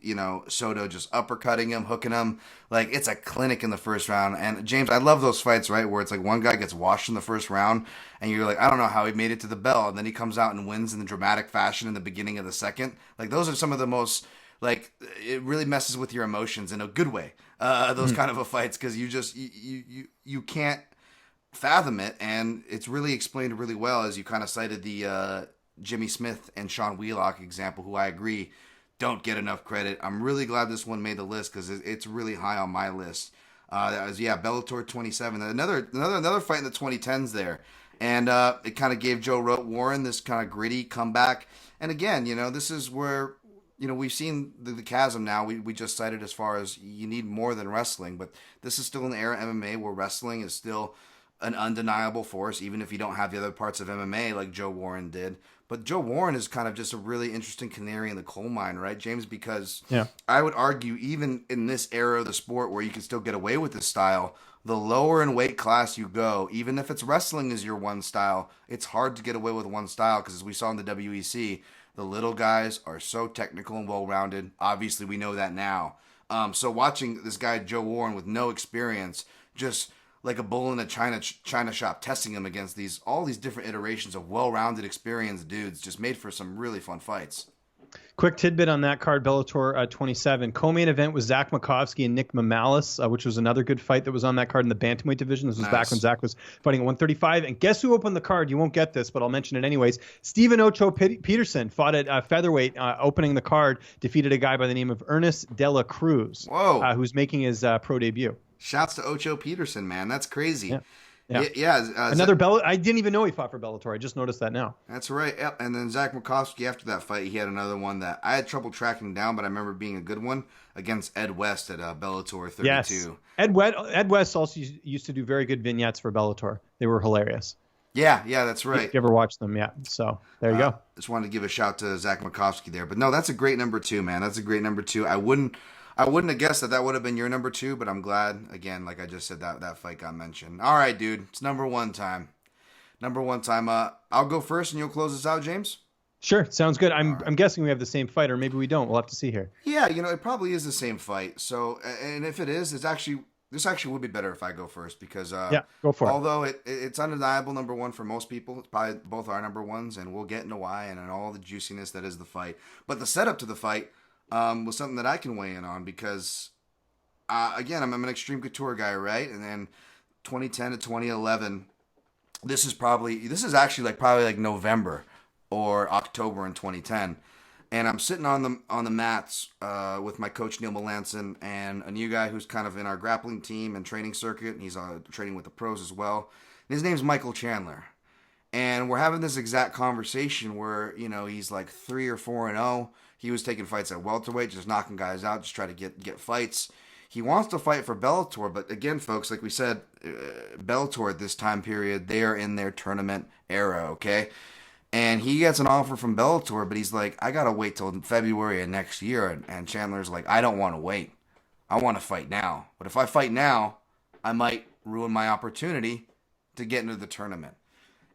Soto just uppercutting him, hooking him. Like, it's a clinic in the first round. And James, I love those fights, right, where it's like one guy gets washed in the first round, and you're like, I don't know how he made it to the bell, and then he comes out and wins in the dramatic fashion in the beginning of the second. Like, those are some of the most, like, it really messes with your emotions in a good way. Those kind of fights, because you can't fathom it, and it's really explained really well, as you kind of cited the Jimmy Smith and Sean Wheelock example, who I agree don't get enough credit. I'm really glad this one made the list because it's really high on my list. That was Bellator 27, another fight in the 2010s there, and it kind of gave Joe Warren this kind of gritty comeback. And again, this is where, we've seen the chasm now. We just cited as far as you need more than wrestling, but this is still an era of MMA where wrestling is still an undeniable force, even if you don't have the other parts of MMA like Joe Warren did. But Joe Warren is kind of just a really interesting canary in the coal mine, right, James? Because I would argue, even in this era of the sport where you can still get away with this style, the lower in weight class you go, even if it's wrestling is your one style, it's hard to get away with one style because, as we saw in the WEC, the little guys are so technical and well-rounded. Obviously, we know that now. So watching this guy, Joe Warren, with no experience, just like a bull in a china shop, testing him against all these different iterations of well-rounded, experienced dudes, just made for some really fun fights. Quick tidbit on that card, Bellator 27. Co-main event was Zach Makovsky and Nick Mamalis, which was another good fight that was on that card in the bantamweight division. This was back when Zach was fighting at 135. And guess who opened the card? You won't get this, but I'll mention it anyways. Stephen Ocho Peterson fought at featherweight, opening the card, defeated a guy by the name of Ernest De La Cruz, who's making his pro debut. Shouts to Ocho Peterson, man. That's crazy. Yeah. Another I didn't even know he fought for Bellator. I just noticed that now. That's right. Yep. And then Zach Makovsky, after that fight, he had another one that I had trouble tracking down, but I remember being a good one against Ed West at Bellator 32. Yes. Ed West also used to do very good vignettes for Bellator. They were hilarious. Yeah, that's right. If you ever watched them, yeah. So there you go. Just wanted to give a shout to Zach Makovsky there. But no, that's a great number 2, man. That's a great number 2. I wouldn't have guessed that would have been your number 2, but I'm glad, again, like I just said, that fight got mentioned. All right, dude. It's number 1 time. I'll go first and you'll close this out, James? Sure. Sounds good. I'm guessing we have the same fight, or maybe we don't. We'll have to see here. Yeah, it probably is the same fight. So, and if it is, this actually would be better if I go first because go for it. Although it's undeniable number 1 for most people, it's probably both our number 1s, and we'll get into why and all the juiciness that is the fight. But the setup to the fight was something that I can weigh in on because, again, I'm an Extreme Couture guy, right? And then 2010 to 2011, this is actually probably like November or October in 2010. And I'm sitting on the mats with my coach Neil Melanson and a new guy who's kind of in our grappling team and training circuit, and he's training with the pros as well. And his name's Michael Chandler, and we're having this exact conversation where he's like 3-4-0. He was taking fights at welterweight, just knocking guys out, just try to get fights. He wants to fight for Bellator, but again, folks, like we said, Bellator at this time period, they are in their tournament era, okay? And he gets an offer from Bellator, but he's like, I got to wait till February of next year. And Chandler's like, I don't want to wait. I want to fight now. But if I fight now, I might ruin my opportunity to get into the tournament.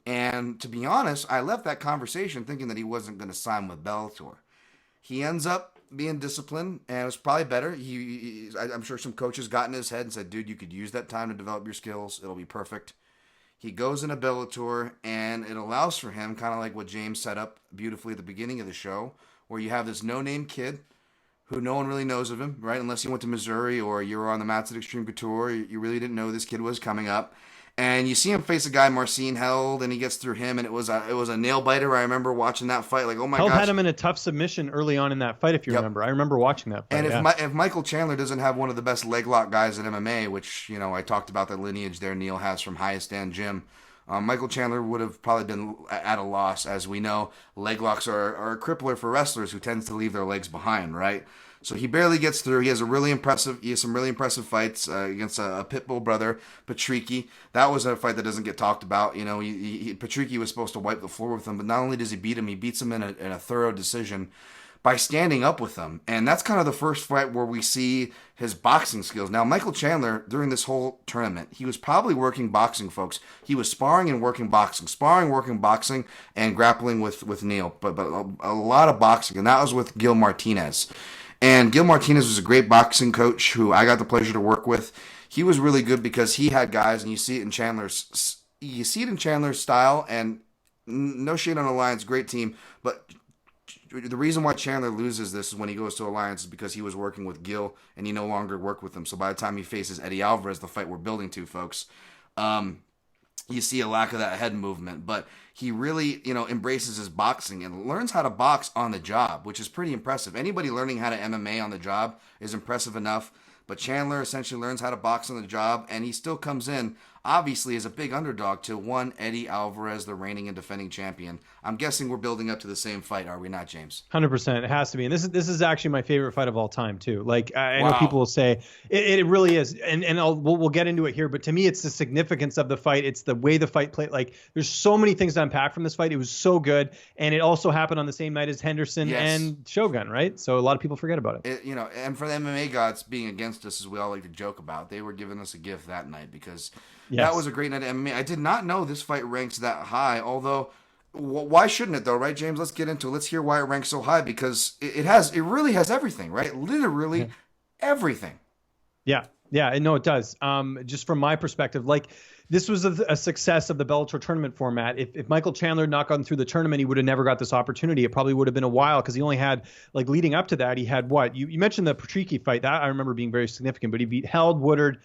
And to be honest, I left that conversation thinking that he wasn't going to sign with Bellator. He ends up being disciplined, and it was probably better. I'm sure some coaches got in his head and said, dude, you could use that time to develop your skills. It'll be perfect. He goes into Bellator, and it allows for him, kind of like what James set up beautifully at the beginning of the show, where you have this no-name kid who no one really knows of him, right? Unless you went to Missouri or you were on the mats at Extreme Couture, you really didn't know this kid was coming up. And you see him face a guy Marcin held, and he gets through him, and it was a nail biter. I remember watching that fight, like, oh my gosh. Held had him in a tough submission early on in that fight, if you remember. I remember watching that fight. And if Michael Chandler doesn't have one of the best leg lock guys in MMA, which I talked about the lineage there Neil has from Highest Stand Gym, Michael Chandler would have probably been at a loss. As we know, leg locks are a crippler for wrestlers who tends to leave their legs behind, right? So he barely gets through. He has some really impressive fights against a pit bull brother, Patricky. That was a fight that doesn't get talked about. Patricky was supposed to wipe the floor with him, but not only does he beat him, he beats him in a thorough decision by standing up with him. And that's kind of the first fight where we see his boxing skills. Now, Michael Chandler, during this whole tournament, he was probably working boxing, folks. He was sparring and working boxing, and grappling with Neil. But a lot of boxing, and that was with Gil Martinez. And Gil Martinez was a great boxing coach who I got the pleasure to work with. He was really good because he had guys, and you see it in Chandler's style. And no shade on Alliance, great team. But the reason why Chandler loses this is when he goes to Alliance is because he was working with Gil, and he no longer worked with him. So by the time he faces Eddie Alvarez, the fight we're building to, folks, you see a lack of that head movement. But he really, embraces his boxing and learns how to box on the job, which is pretty impressive. Anybody learning how to MMA on the job is impressive enough. But Chandler essentially learns how to box on the job, and he still comes in, obviously, as a big underdog to one Eddie Alvarez, the reigning and defending champion. I'm guessing we're building up to the same fight, are we not, James? 100%. It has to be. And this is actually my favorite fight of all time, too. Like, I know people will say it really is. And we'll get into it here. But to me, it's the significance of the fight. It's the way the fight played. Like, there's so many things to unpack from this fight. It was so good. And it also happened on the same night as Henderson and Shogun, right? So a lot of people forget about it. And for the MMA gods being against us, as we all like to joke about, they were giving us a gift that night because that was a great night of MMA. I did not know this fight ranks that high, although why shouldn't it though, right, James? Let's get into it. Let's hear why it ranks so high, because it really has everything, right? Literally everything. Yeah, no, it does. Just from my perspective, like, this was a success of the Bellator tournament format. If Michael Chandler had not gotten through the tournament, he would have never got this opportunity. It probably would have been a while, because he only had, like, leading up to that, he had what? You mentioned the Patricky fight. That I remember being very significant, but he beat Lloyd Woodard,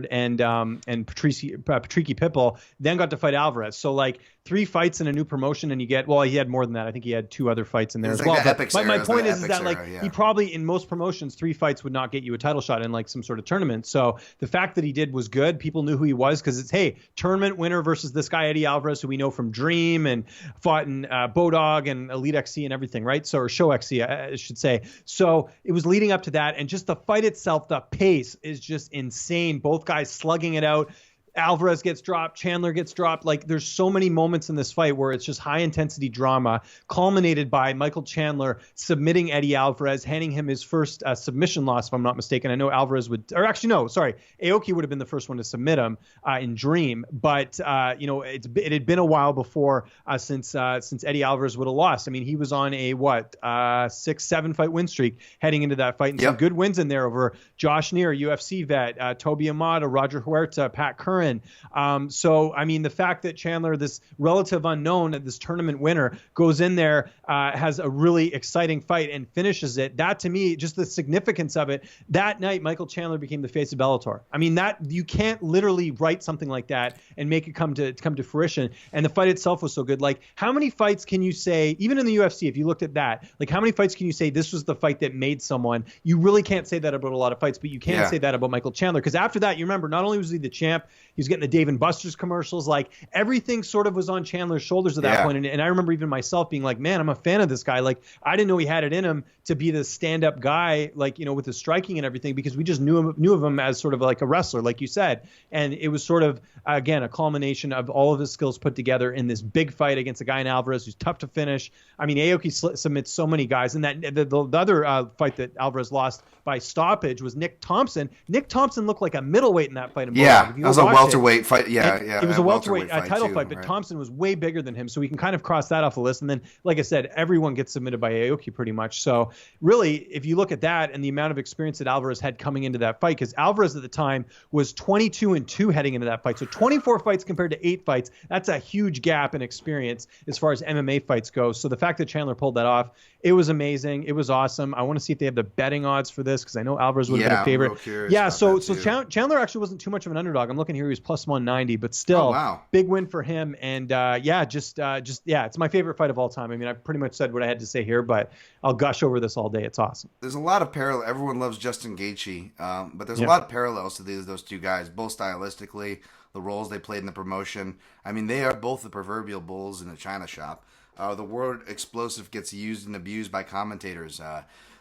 and Patricky Pitbull, then got to fight Alvarez. So, like, 3 fights in a new promotion, and he had more than that. I think he had 2 other fights in there as well. But my point is that, like, he probably, in most promotions, 3 fights would not get you a title shot in, like, some sort of tournament. So the fact that he did was good. People knew who he was, because it's, hey, tournament winner versus this guy Eddie Alvarez, who we know from Dream and fought in Bodog and Elite XC and everything, right? So, or Show XC, I should say. So it was leading up to that, and just the fight itself, the pace is just insane. Both guys slugging it out. Alvarez gets dropped, Chandler gets dropped. Like, there's so many moments in this fight where it's just high intensity drama, culminated by Michael Chandler submitting Eddie Alvarez, handing him his first submission loss, if I'm not mistaken. I know Alvarez Aoki would have been the first one to submit him in Dream, but it had been a while before since Eddie Alvarez would have lost. I mean, he was on a 6-7 fight win streak heading into that fight, and some good wins in there over Josh Neer, UFC vet, Toby Amado, Roger Huerta, Pat Curran. in. So, I mean, the fact that Chandler, this relative unknown, this tournament winner, goes in there, has a really exciting fight and finishes it. That, to me, just the significance of it, that night, Michael Chandler became the face of Bellator. I mean, that you can't literally write something like that and make it come to fruition. And the fight itself was so good. Like, how many fights can you say, even in the UFC, if you looked at that, like, how many fights can you say this was the fight that made someone? You really can't say that about a lot of fights, but you can say that about Michael Chandler. Because after that, you remember, not only was he the champ, he was getting the Dave and Buster's commercials. Like, everything sort of was on Chandler's shoulders at that point. And I remember even myself being like, man, I'm a fan of this guy. Like, I didn't know he had it in him to be the stand-up guy, like, you know, with his striking and everything, because we just knew of him as sort of like a wrestler, like you said. And it was sort of, again, a culmination of all of his skills put together in this big fight against a guy in Alvarez who's tough to finish. I mean, Aoki submits so many guys. And that the other fight that Alvarez lost by stoppage was Nick Thompson. Nick Thompson looked like a middleweight in that fight. It was a welterweight fight. It was a welterweight title fight, but Thompson was way bigger than him. So we can kind of cross that off the list. And then, like I said, everyone gets submitted by Aoki pretty much. So really, if you look at that and the amount of experience that Alvarez had coming into that fight, because Alvarez at the time was 22-2 heading into that fight. So 24 fights compared to 8 fights. That's a huge gap in experience as far as MMA fights go. So the fact that Chandler pulled that off, it was amazing. It was awesome. I want to see if they have the betting odds for this, because I know Alvarez would have been a favorite. Yeah, so Chandler actually wasn't too much of an underdog. I'm looking here, he was plus 190, but still, big win for him. And it's my favorite fight of all time. I mean, I pretty much said what I had to say here, but I'll gush over this all day. It's awesome. There's a lot of parallel. Everyone loves Justin Gaethje, but there's a lot of parallels to those two guys, both stylistically, the roles they played in the promotion. I mean, they are both the proverbial bulls in a china shop. The word explosive gets used and abused by commentators,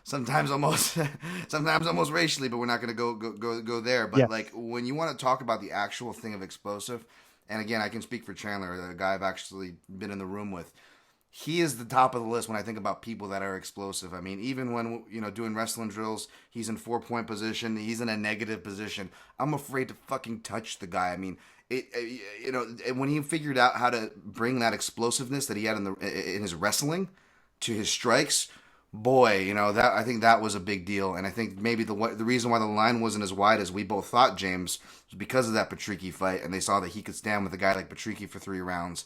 sometimes almost racially, but we're not going to go there. But like, when you want to talk about the actual thing of explosive, and again, I can speak for Chandler, the guy I've actually been in the room with. He is the top of the list when I think about people that are explosive. I mean, even when, you know, doing wrestling drills, he's in 4-point position. He's in a negative position. I'm afraid to fucking touch the guy. I mean, when he figured out how to bring that explosiveness that he had in his wrestling to his strikes, boy, you know, that I think that was a big deal. And I think maybe the reason why the line wasn't as wide as we both thought, James, was because of that Patricky fight, and they saw that he could stand with a guy like Patricky for 3 rounds.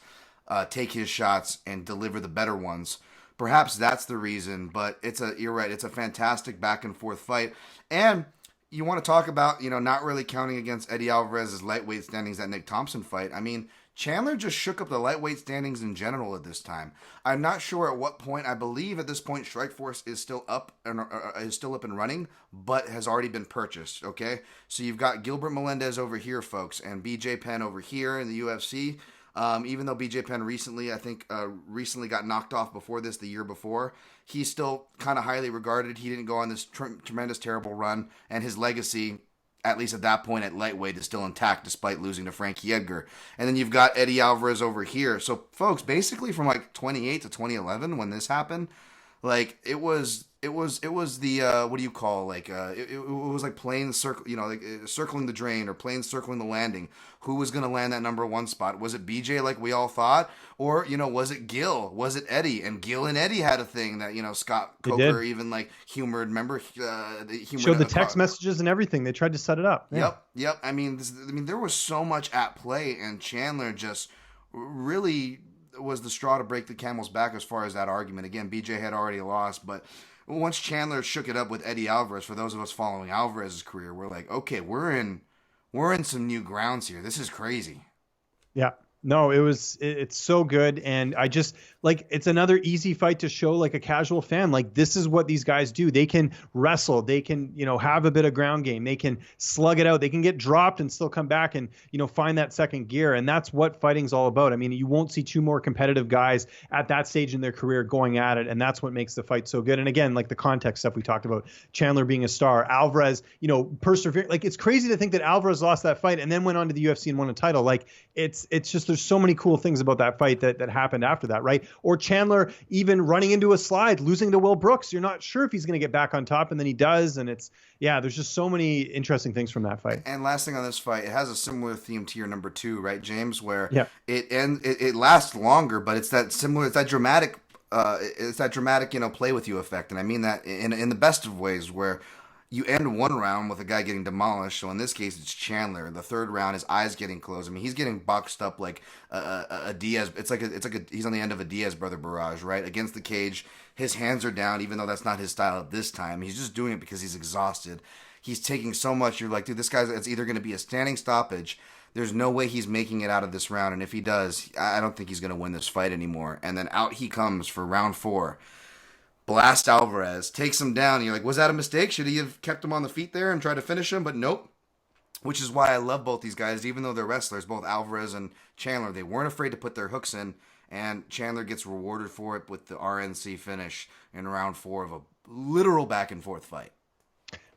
Take his shots and deliver the better ones. Perhaps that's the reason, but you're right. It's a fantastic back and forth fight. And you want to talk about, you know, not really counting against Eddie Alvarez's lightweight standings, that Nick Thompson fight. I mean, Chandler just shook up the lightweight standings in general at this time. I'm not sure at what point. I believe at this point Strikeforce is still up and running, but has already been purchased. Okay, so you've got Gilbert Melendez over here, folks, and BJ Penn over here in the UFC. Even though BJ Penn recently got knocked off before this, the year before, he's still kind of highly regarded. He didn't go on this tremendous, terrible run, and his legacy, at least at that point at lightweight, is still intact despite losing to Frankie Edgar. And then you've got Eddie Alvarez over here. So, folks, basically from like 2008 to 2011 when this happened, like it was the what do you call, like it was like planes circling the drain, or planes circling the landing. Who was going to land that number 1 spot? Was it BJ like we all thought, or, you know, was it Gil? Was it Eddie? And Gil and Eddie had a thing that, you know, Scott Coker even like humored. Remember, showed the text messages and everything. They tried to set it up. Yep. I mean, there was so much at play, and Chandler just really was the straw to break the camel's back as far as that argument. Again, BJ had already lost, but once Chandler shook it up with Eddie Alvarez, for those of us following Alvarez's career, we're like, okay, we're in some new grounds here. This is crazy. Yeah. No, it's so good. And I just, like, it's another easy fight to show, like, a casual fan. Like, this is what these guys do. They can wrestle. They can, you know, have a bit of ground game. They can slug it out. They can get dropped and still come back and, you know, find that second gear. And that's what fighting's all about. I mean, you won't see 2 more competitive guys at that stage in their career going at it. And that's what makes the fight so good. And again, like the context stuff we talked about, Chandler being a star, Alvarez, you know, persevering. Like, it's crazy to think that Alvarez lost that fight and then went on to the UFC and won a title. Like, it's just, there's so many cool things about that fight that happened after that, right? Or Chandler even running into a slide, losing to Will Brooks. You're not sure if he's going to get back on top, and then he does. And there's just so many interesting things from that fight. And last thing on this fight, it has a similar theme to your number 2, right, James? Where it lasts longer, but it's that dramatic, you know, play with you effect. And I mean that in the best of ways, where you end one round with a guy getting demolished. So in this case, it's Chandler. The third round, his eyes getting closed. I mean, he's getting boxed up like a Diaz. It's like he's on the end of a Diaz brother barrage, right, against the cage. His hands are down, even though that's not his style at this time. He's just doing it because he's exhausted. He's taking so much. You're like, dude, this guy's. It's either going to be a standing stoppage. There's no way he's making it out of this round, and if he does, I don't think he's going to win this fight anymore. And then out he comes for round 4. Blast Alvarez, takes him down. You're like, was that a mistake? Should he have kept him on the feet there and tried to finish him? But nope. Which is why I love both these guys, even though they're wrestlers, both Alvarez and Chandler. They weren't afraid to put their hooks in, and Chandler gets rewarded for it with the RNC finish in round 4 of a literal back and forth fight.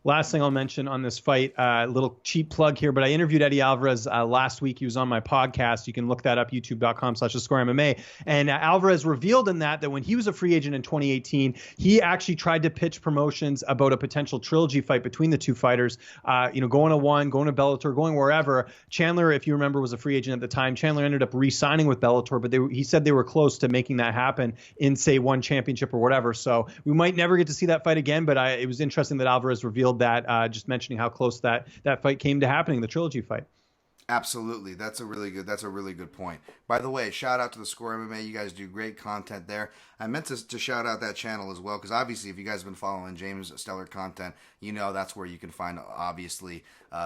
Last thing I'll mention on this fight, a little cheap plug here, but I interviewed Eddie Alvarez last week. He was on my podcast. You can look that up, youtube.com/thescoremma. And Alvarez revealed in that when he was a free agent in 2018, he actually tried to pitch promotions about a potential trilogy fight between the two fighters, going to one, going to Bellator, going wherever. Chandler, if you remember, was a free agent at the time. Chandler ended up re-signing with Bellator, but he said they were close to making that happen in, say, one championship or whatever. So we might never get to see that fight again, but it was interesting that Alvarez revealed that, just mentioning how close that fight came to happening, the trilogy fight. Absolutely. That's a really good point. By the way, shout out to the Score MMA. You guys do great content there. I meant to shout out that channel as well, because obviously if you guys have been following James' stellar content, you know that's where you can find, obviously,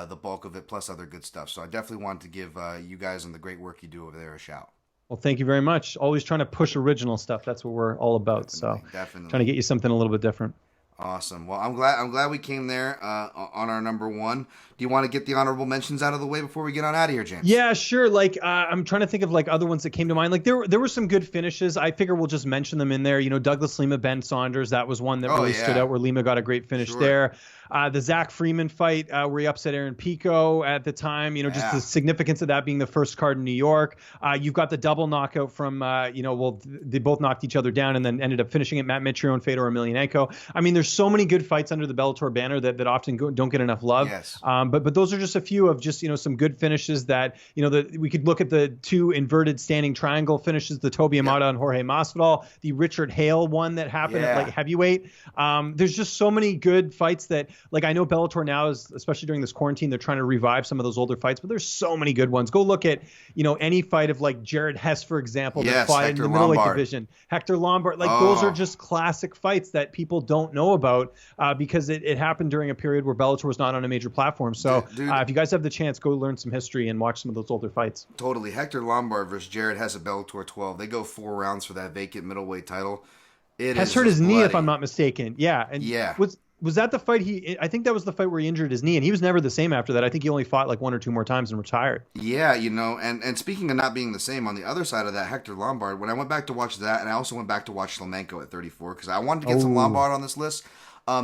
the bulk of it, plus other good stuff. So I definitely wanted to give you guys and the great work you do over there a shout. Well, thank you very much. Always trying to push original stuff. That's what we're all about. Definitely. Trying to get you something a little bit different. Awesome. Well, I'm glad we came there on our number 1. Do you want to get the honorable mentions out of the way before we get on out of here, James? Yeah, sure. I'm trying to think of other ones that came to mind. There were some good finishes. I figure we'll just mention them in there. Douglas Lima, Ben Saunders. That was one that really stood out, where Lima got a great finish there. The Zach Freeman fight where he upset Aaron Pico at the time. Just the significance of that being the first card in New York. You've got the double knockout from they both knocked each other down and then ended up finishing it. Matt Mitrione and Fedor Emelianenko. I mean, there's so many good fights under the Bellator banner that often don't get enough love. Yes. But those are just a few of just some good finishes that that we could look at. The 2 inverted standing triangle finishes, the Toby Amada and Jorge Masvidal, the Richard Hale one that happened at heavyweight. There's just so many good fights that I know Bellator now is, especially during this quarantine, they're trying to revive some of those older fights, but there's so many good ones. Go look at any fight of Jared Hess, for example, that fought in the middleweight division. Hector Lombard, those are just classic fights that people don't know about because it happened during a period where Bellator was not on a major platform. So if you guys have the chance, go learn some history and watch some of those older fights. Totally. Hector Lombard versus Jared Hess at Bellator 12. They go 4 rounds for that vacant middleweight title. Hess hurt his knee, if I'm not mistaken. Yeah. And yeah. Was that the fight I think that was the fight where he injured his knee, and he was never the same after that. I think he only fought 1 or 2 more times and retired. Yeah, and speaking of not being the same, on the other side of that, Hector Lombard, when I went back to watch that, and I also went back to watch Shlemenko at 34, because I wanted to get some Lombard on this list.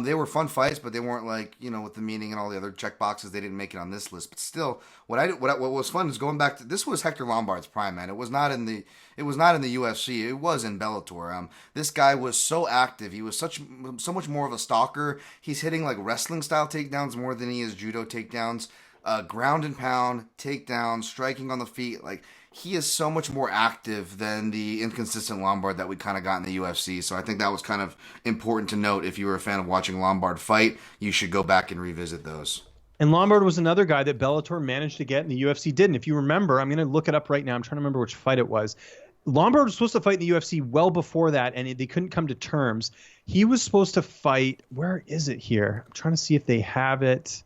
They were fun fights, but they weren't with the meaning and all the other check boxes. They didn't make it on this list. But still, what was fun is going back to, this was Hector Lombard's prime, man. It was not in the UFC. It was in Bellator. This guy was so active. He was so much more of a stalker. He's hitting wrestling style takedowns more than he is judo takedowns. Ground and pound takedowns, striking on the feet. He is so much more active than the inconsistent Lombard that we kind of got in the UFC. So I think that was kind of important to note. If you were a fan of watching Lombard fight, you should go back and revisit those. And Lombard was another guy that Bellator managed to get and the UFC didn't. If you remember, I'm going to look it up right now. I'm trying to remember which fight it was. Lombard was supposed to fight in the UFC well before that, and they couldn't come to terms. He was supposed to fight. Where is it here? I'm trying to see if they have it.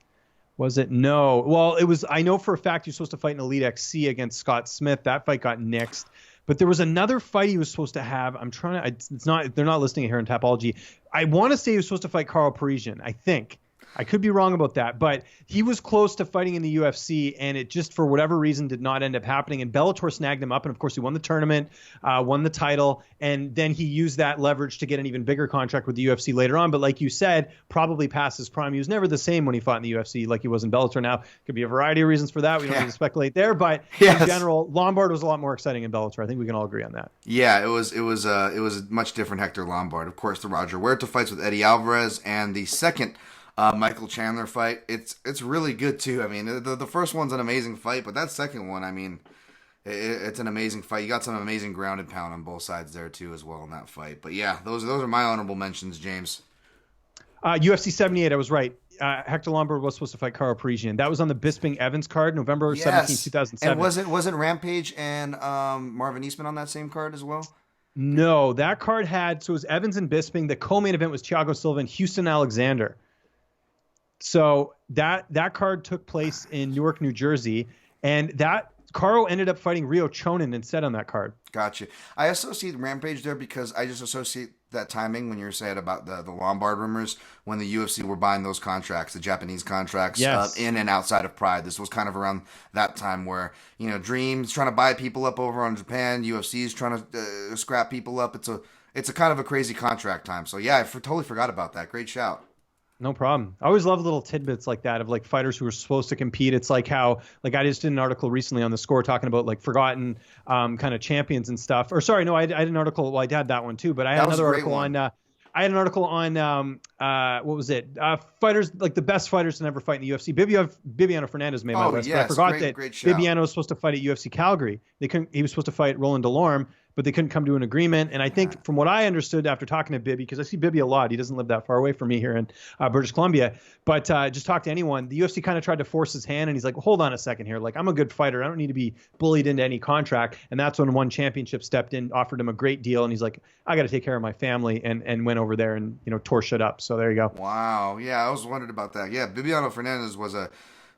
Was it? No. Well, it was. I know for a fact he was supposed to fight in Elite XC against Scott Smith. That fight got nixed. But there was another fight he was supposed to have. I'm trying to. It's not. They're not listing it here in Tapology. I want to say he was supposed to fight Carl Parisian. I think. I could be wrong about that, but he was close to fighting in the UFC, and it just, for whatever reason, did not end up happening. And Bellator snagged him up, and of course, he won the tournament, won the title, and then he used that leverage to get an even bigger contract with the UFC later on. But like you said, probably past his prime. He was never the same when he fought in the UFC like he was in Bellator. Now, could be a variety of reasons for that. We don't need to speculate there, but in general, Lombard was a lot more exciting in Bellator. I think we can all agree on that. Yeah, it was a much different Hector Lombard. Of course, the Roger Huerta fights with Eddie Alvarez, and the second Michael Chandler fight, it's really good too. I mean, the first one's an amazing fight, but that second one, I mean, it's an amazing fight. You got some amazing ground and pound on both sides there too as well in that fight. But yeah, those are my honorable mentions, James. UFC 78, I was right. Hector Lombard was supposed to fight Karo Parisian. That was on the Bisping Evans card, November 17, Yes. And 2007. wasn't Rampage and Marvin Eastman on that same card as well? No, that card had, so it was Evans and Bisping. The co-main event was Thiago Silva and Houston Alexander. So that card took place in Newark, New Jersey, and that Caro ended up fighting Rio Chonin instead on that card. Gotcha. I associate Rampage there because I just associate that timing when you're saying about the Lombard rumors when the UFC were buying those contracts, the Japanese contracts, Yes. in and outside of Pride. This was kind of around that time where, Dream's trying to buy people up over on Japan, UFC's trying to scrap people up. It's a kind of a crazy contract time. So yeah, totally forgot about that. Great shout. No problem. I always love little tidbits like that of like fighters who are supposed to compete. It's like how, like I just did an article recently on the Score talking about like forgotten kind of champions and stuff. Or sorry, no, I had an article. Well, I had that one too, but I had another article on. I had an article on what was it? Fighters, like the best fighters to never fight in the UFC. Bibiano Fernandez made my list, yes, but I forgot great that shout. Bibiano was supposed to fight at UFC Calgary. He was supposed to fight Roland Delorme, but they couldn't come to an agreement. And I think from what I understood after talking to Bibby, because I see Bibby a lot, he doesn't live that far away from me here in British Columbia, but just talk to anyone. The UFC kind of tried to force his hand, and he's like, hold on a second here. Like, I'm a good fighter. I don't need to be bullied into any contract. And that's when One Championship stepped in, offered him a great deal. And he's like, I got to take care of my family, and went over there and, tore shit up. So there you go. Wow. Yeah, I was wondering about that. Yeah, Bibiano Fernandez was a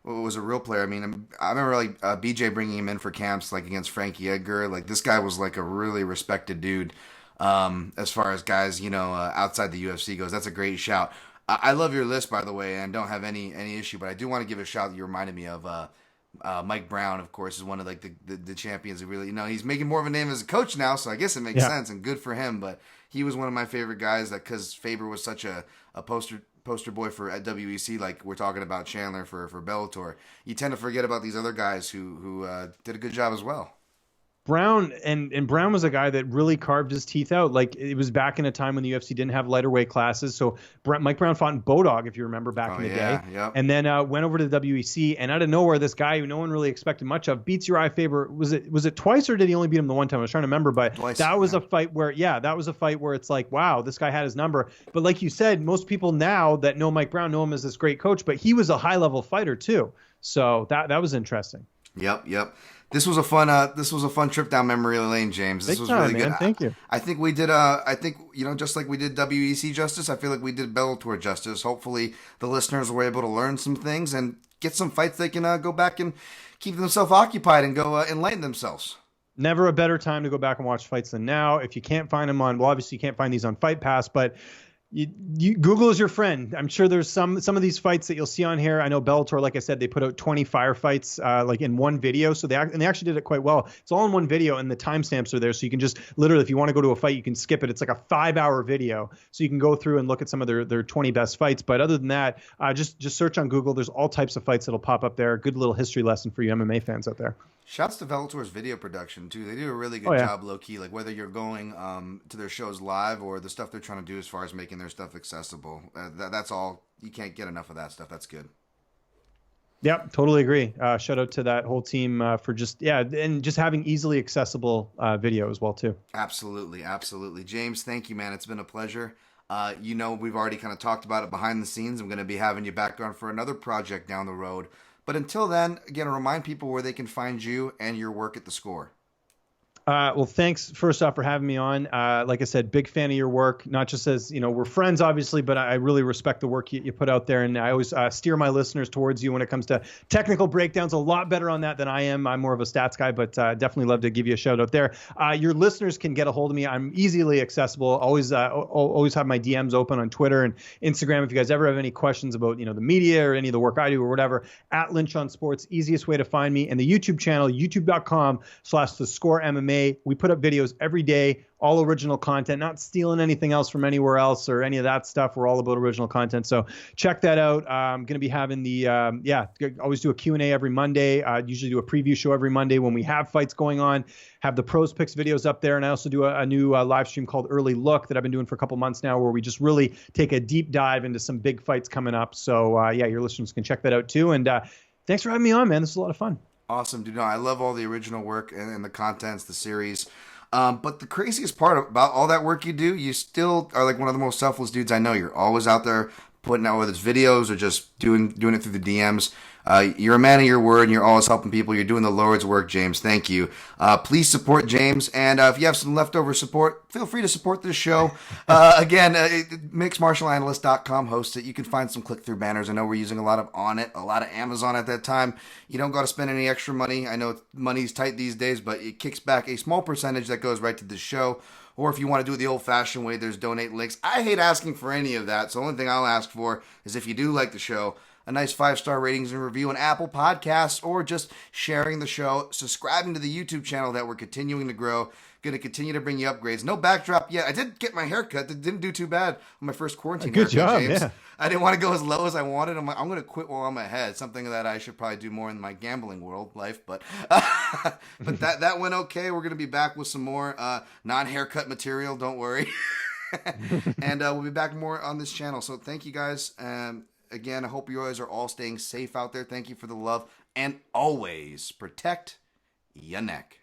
real player. I mean, I remember like BJ bringing him in for camps like against Frankie Edgar. Like this guy was like a really respected dude as far as guys, outside the UFC goes. That's a great shout. I love your list, by the way, and don't have any issue, but I do want to give a shout that you reminded me of. Mike Brown, of course, is one of like the champions who really, he's making more of a name as a coach now, so I guess it makes sense and good for him. But he was one of my favorite guys because Faber was such a poster boy for at WEC, like we're talking about Chandler for Bellator. You tend to forget about these other guys who did a good job as well. Brown and Brown was a guy that really carved his teeth out. Like it was back in a time when the UFC didn't have lighter weight classes. So Mike Brown fought in Bodog, if you remember back in the day. Yep. And then went over to the WEC, and out of nowhere, this guy who no one really expected much of beats Uriah Faber. Was it twice, or did he only beat him the one time? I was trying to remember, but twice, that was a fight where it's like, wow, this guy had his number. But like you said, most people now that know Mike Brown know him as this great coach, but he was a high level fighter too. So that was interesting. Yep. This was a fun trip down memory lane, James. This was really good. Thank you. I think we did. Just like we did WEC justice, I feel like we did Bellator justice. Hopefully, the listeners were able to learn some things and get some fights they can go back and keep themselves occupied and go enlighten themselves. Never a better time to go back and watch fights than now. If you can't find them on, well, obviously you can't find these on Fight Pass, but Google is your friend. I'm sure there's some of these fights that you'll see on here. I know Bellator, like I said, they put out 20 firefights like in one video. So they actually did it quite well. It's all in one video, and the timestamps are there. So you can just literally, if you want to go to a fight, you can skip it. It's like a 5-hour video. So you can go through and look at some of their 20 best fights. But other than that, just search on Google. There's all types of fights that'll pop up there. Good little history lesson for you MMA fans out there. Shouts to Bellator's video production too. They do a really good job, low key. Like whether you're going to their shows live or the stuff they're trying to do as far as making their stuff accessible. That's all. You can't get enough of that stuff. That's good. Yep, totally agree. Shout out to that whole team for just having easily accessible video as well too. Absolutely. James, thank you, man. It's been a pleasure. We've already kind of talked about it behind the scenes. I'm going to be having you back on for another project down the road. But until then, again, remind people where they can find you and your work at The Score. Well, thanks first off for having me on. Like I said, big fan of your work, not just as, we're friends, obviously, but I really respect the work you put out there. And I always steer my listeners towards you when it comes to technical breakdowns. A lot better on that than I am. I'm more of a stats guy, but definitely love to give you a shout out there. Your listeners can get a hold of me. I'm easily accessible. Always have my DMs open on Twitter and Instagram. If you guys ever have any questions about, the media or any of the work I do or whatever, at Lynch on Sports, easiest way to find me. And the YouTube channel, youtube.com/thescoremma. We put up videos every day, all original content, not stealing anything else from anywhere else or any of that stuff. We're all about original content. So check that out. I'm going to be having always do a Q&A every Monday. Usually do a preview show every Monday when we have fights going on, have the pros picks videos up there. And I also do a new live stream called Early Look that I've been doing for a couple months now, where we just really take a deep dive into some big fights coming up. So your listeners can check that out too. And thanks for having me on, man. This is a lot of fun. Awesome, dude. No, I love all the original work and the contents, the series. But the craziest part about all that work you do, you still are like one of the most selfless dudes I know. You're always out there putting out, whether it's videos or just doing it through the DMs. You're a man of your word, and you're always helping people. You're doing the Lord's work, James. Thank you. Please support James, and if you have some leftover support, feel free to support this show. Again, mixedmartialanalyst.com hosts it. You can find some click-through banners. I know we're using a lot of Onnit, a lot of Amazon at that time. You don't got to spend any extra money. I know money's tight these days, but it kicks back a small percentage that goes right to the show. Or if you want to do it the old-fashioned way, there's donate links. I hate asking for any of that, so the only thing I'll ask for is if you do like the show, a nice 5-star ratings and review on Apple Podcasts, or just sharing the show, subscribing to the YouTube channel that we're continuing to grow. Going to continue to bring you upgrades. No backdrop yet. I did get my haircut. It didn't do too bad on my first quarantine Good haircut, job, James. yeah. I didn't want to go as low as I wanted. I'm like, I'm going to quit while I'm ahead. Something that I should probably do more in my gambling life. But but that went okay. We're going to be back with some more non-haircut material. Don't worry. And we'll be back more on this channel. So thank you guys. Again, I hope you guys are all staying safe out there. Thank you for the love. And always protect your neck.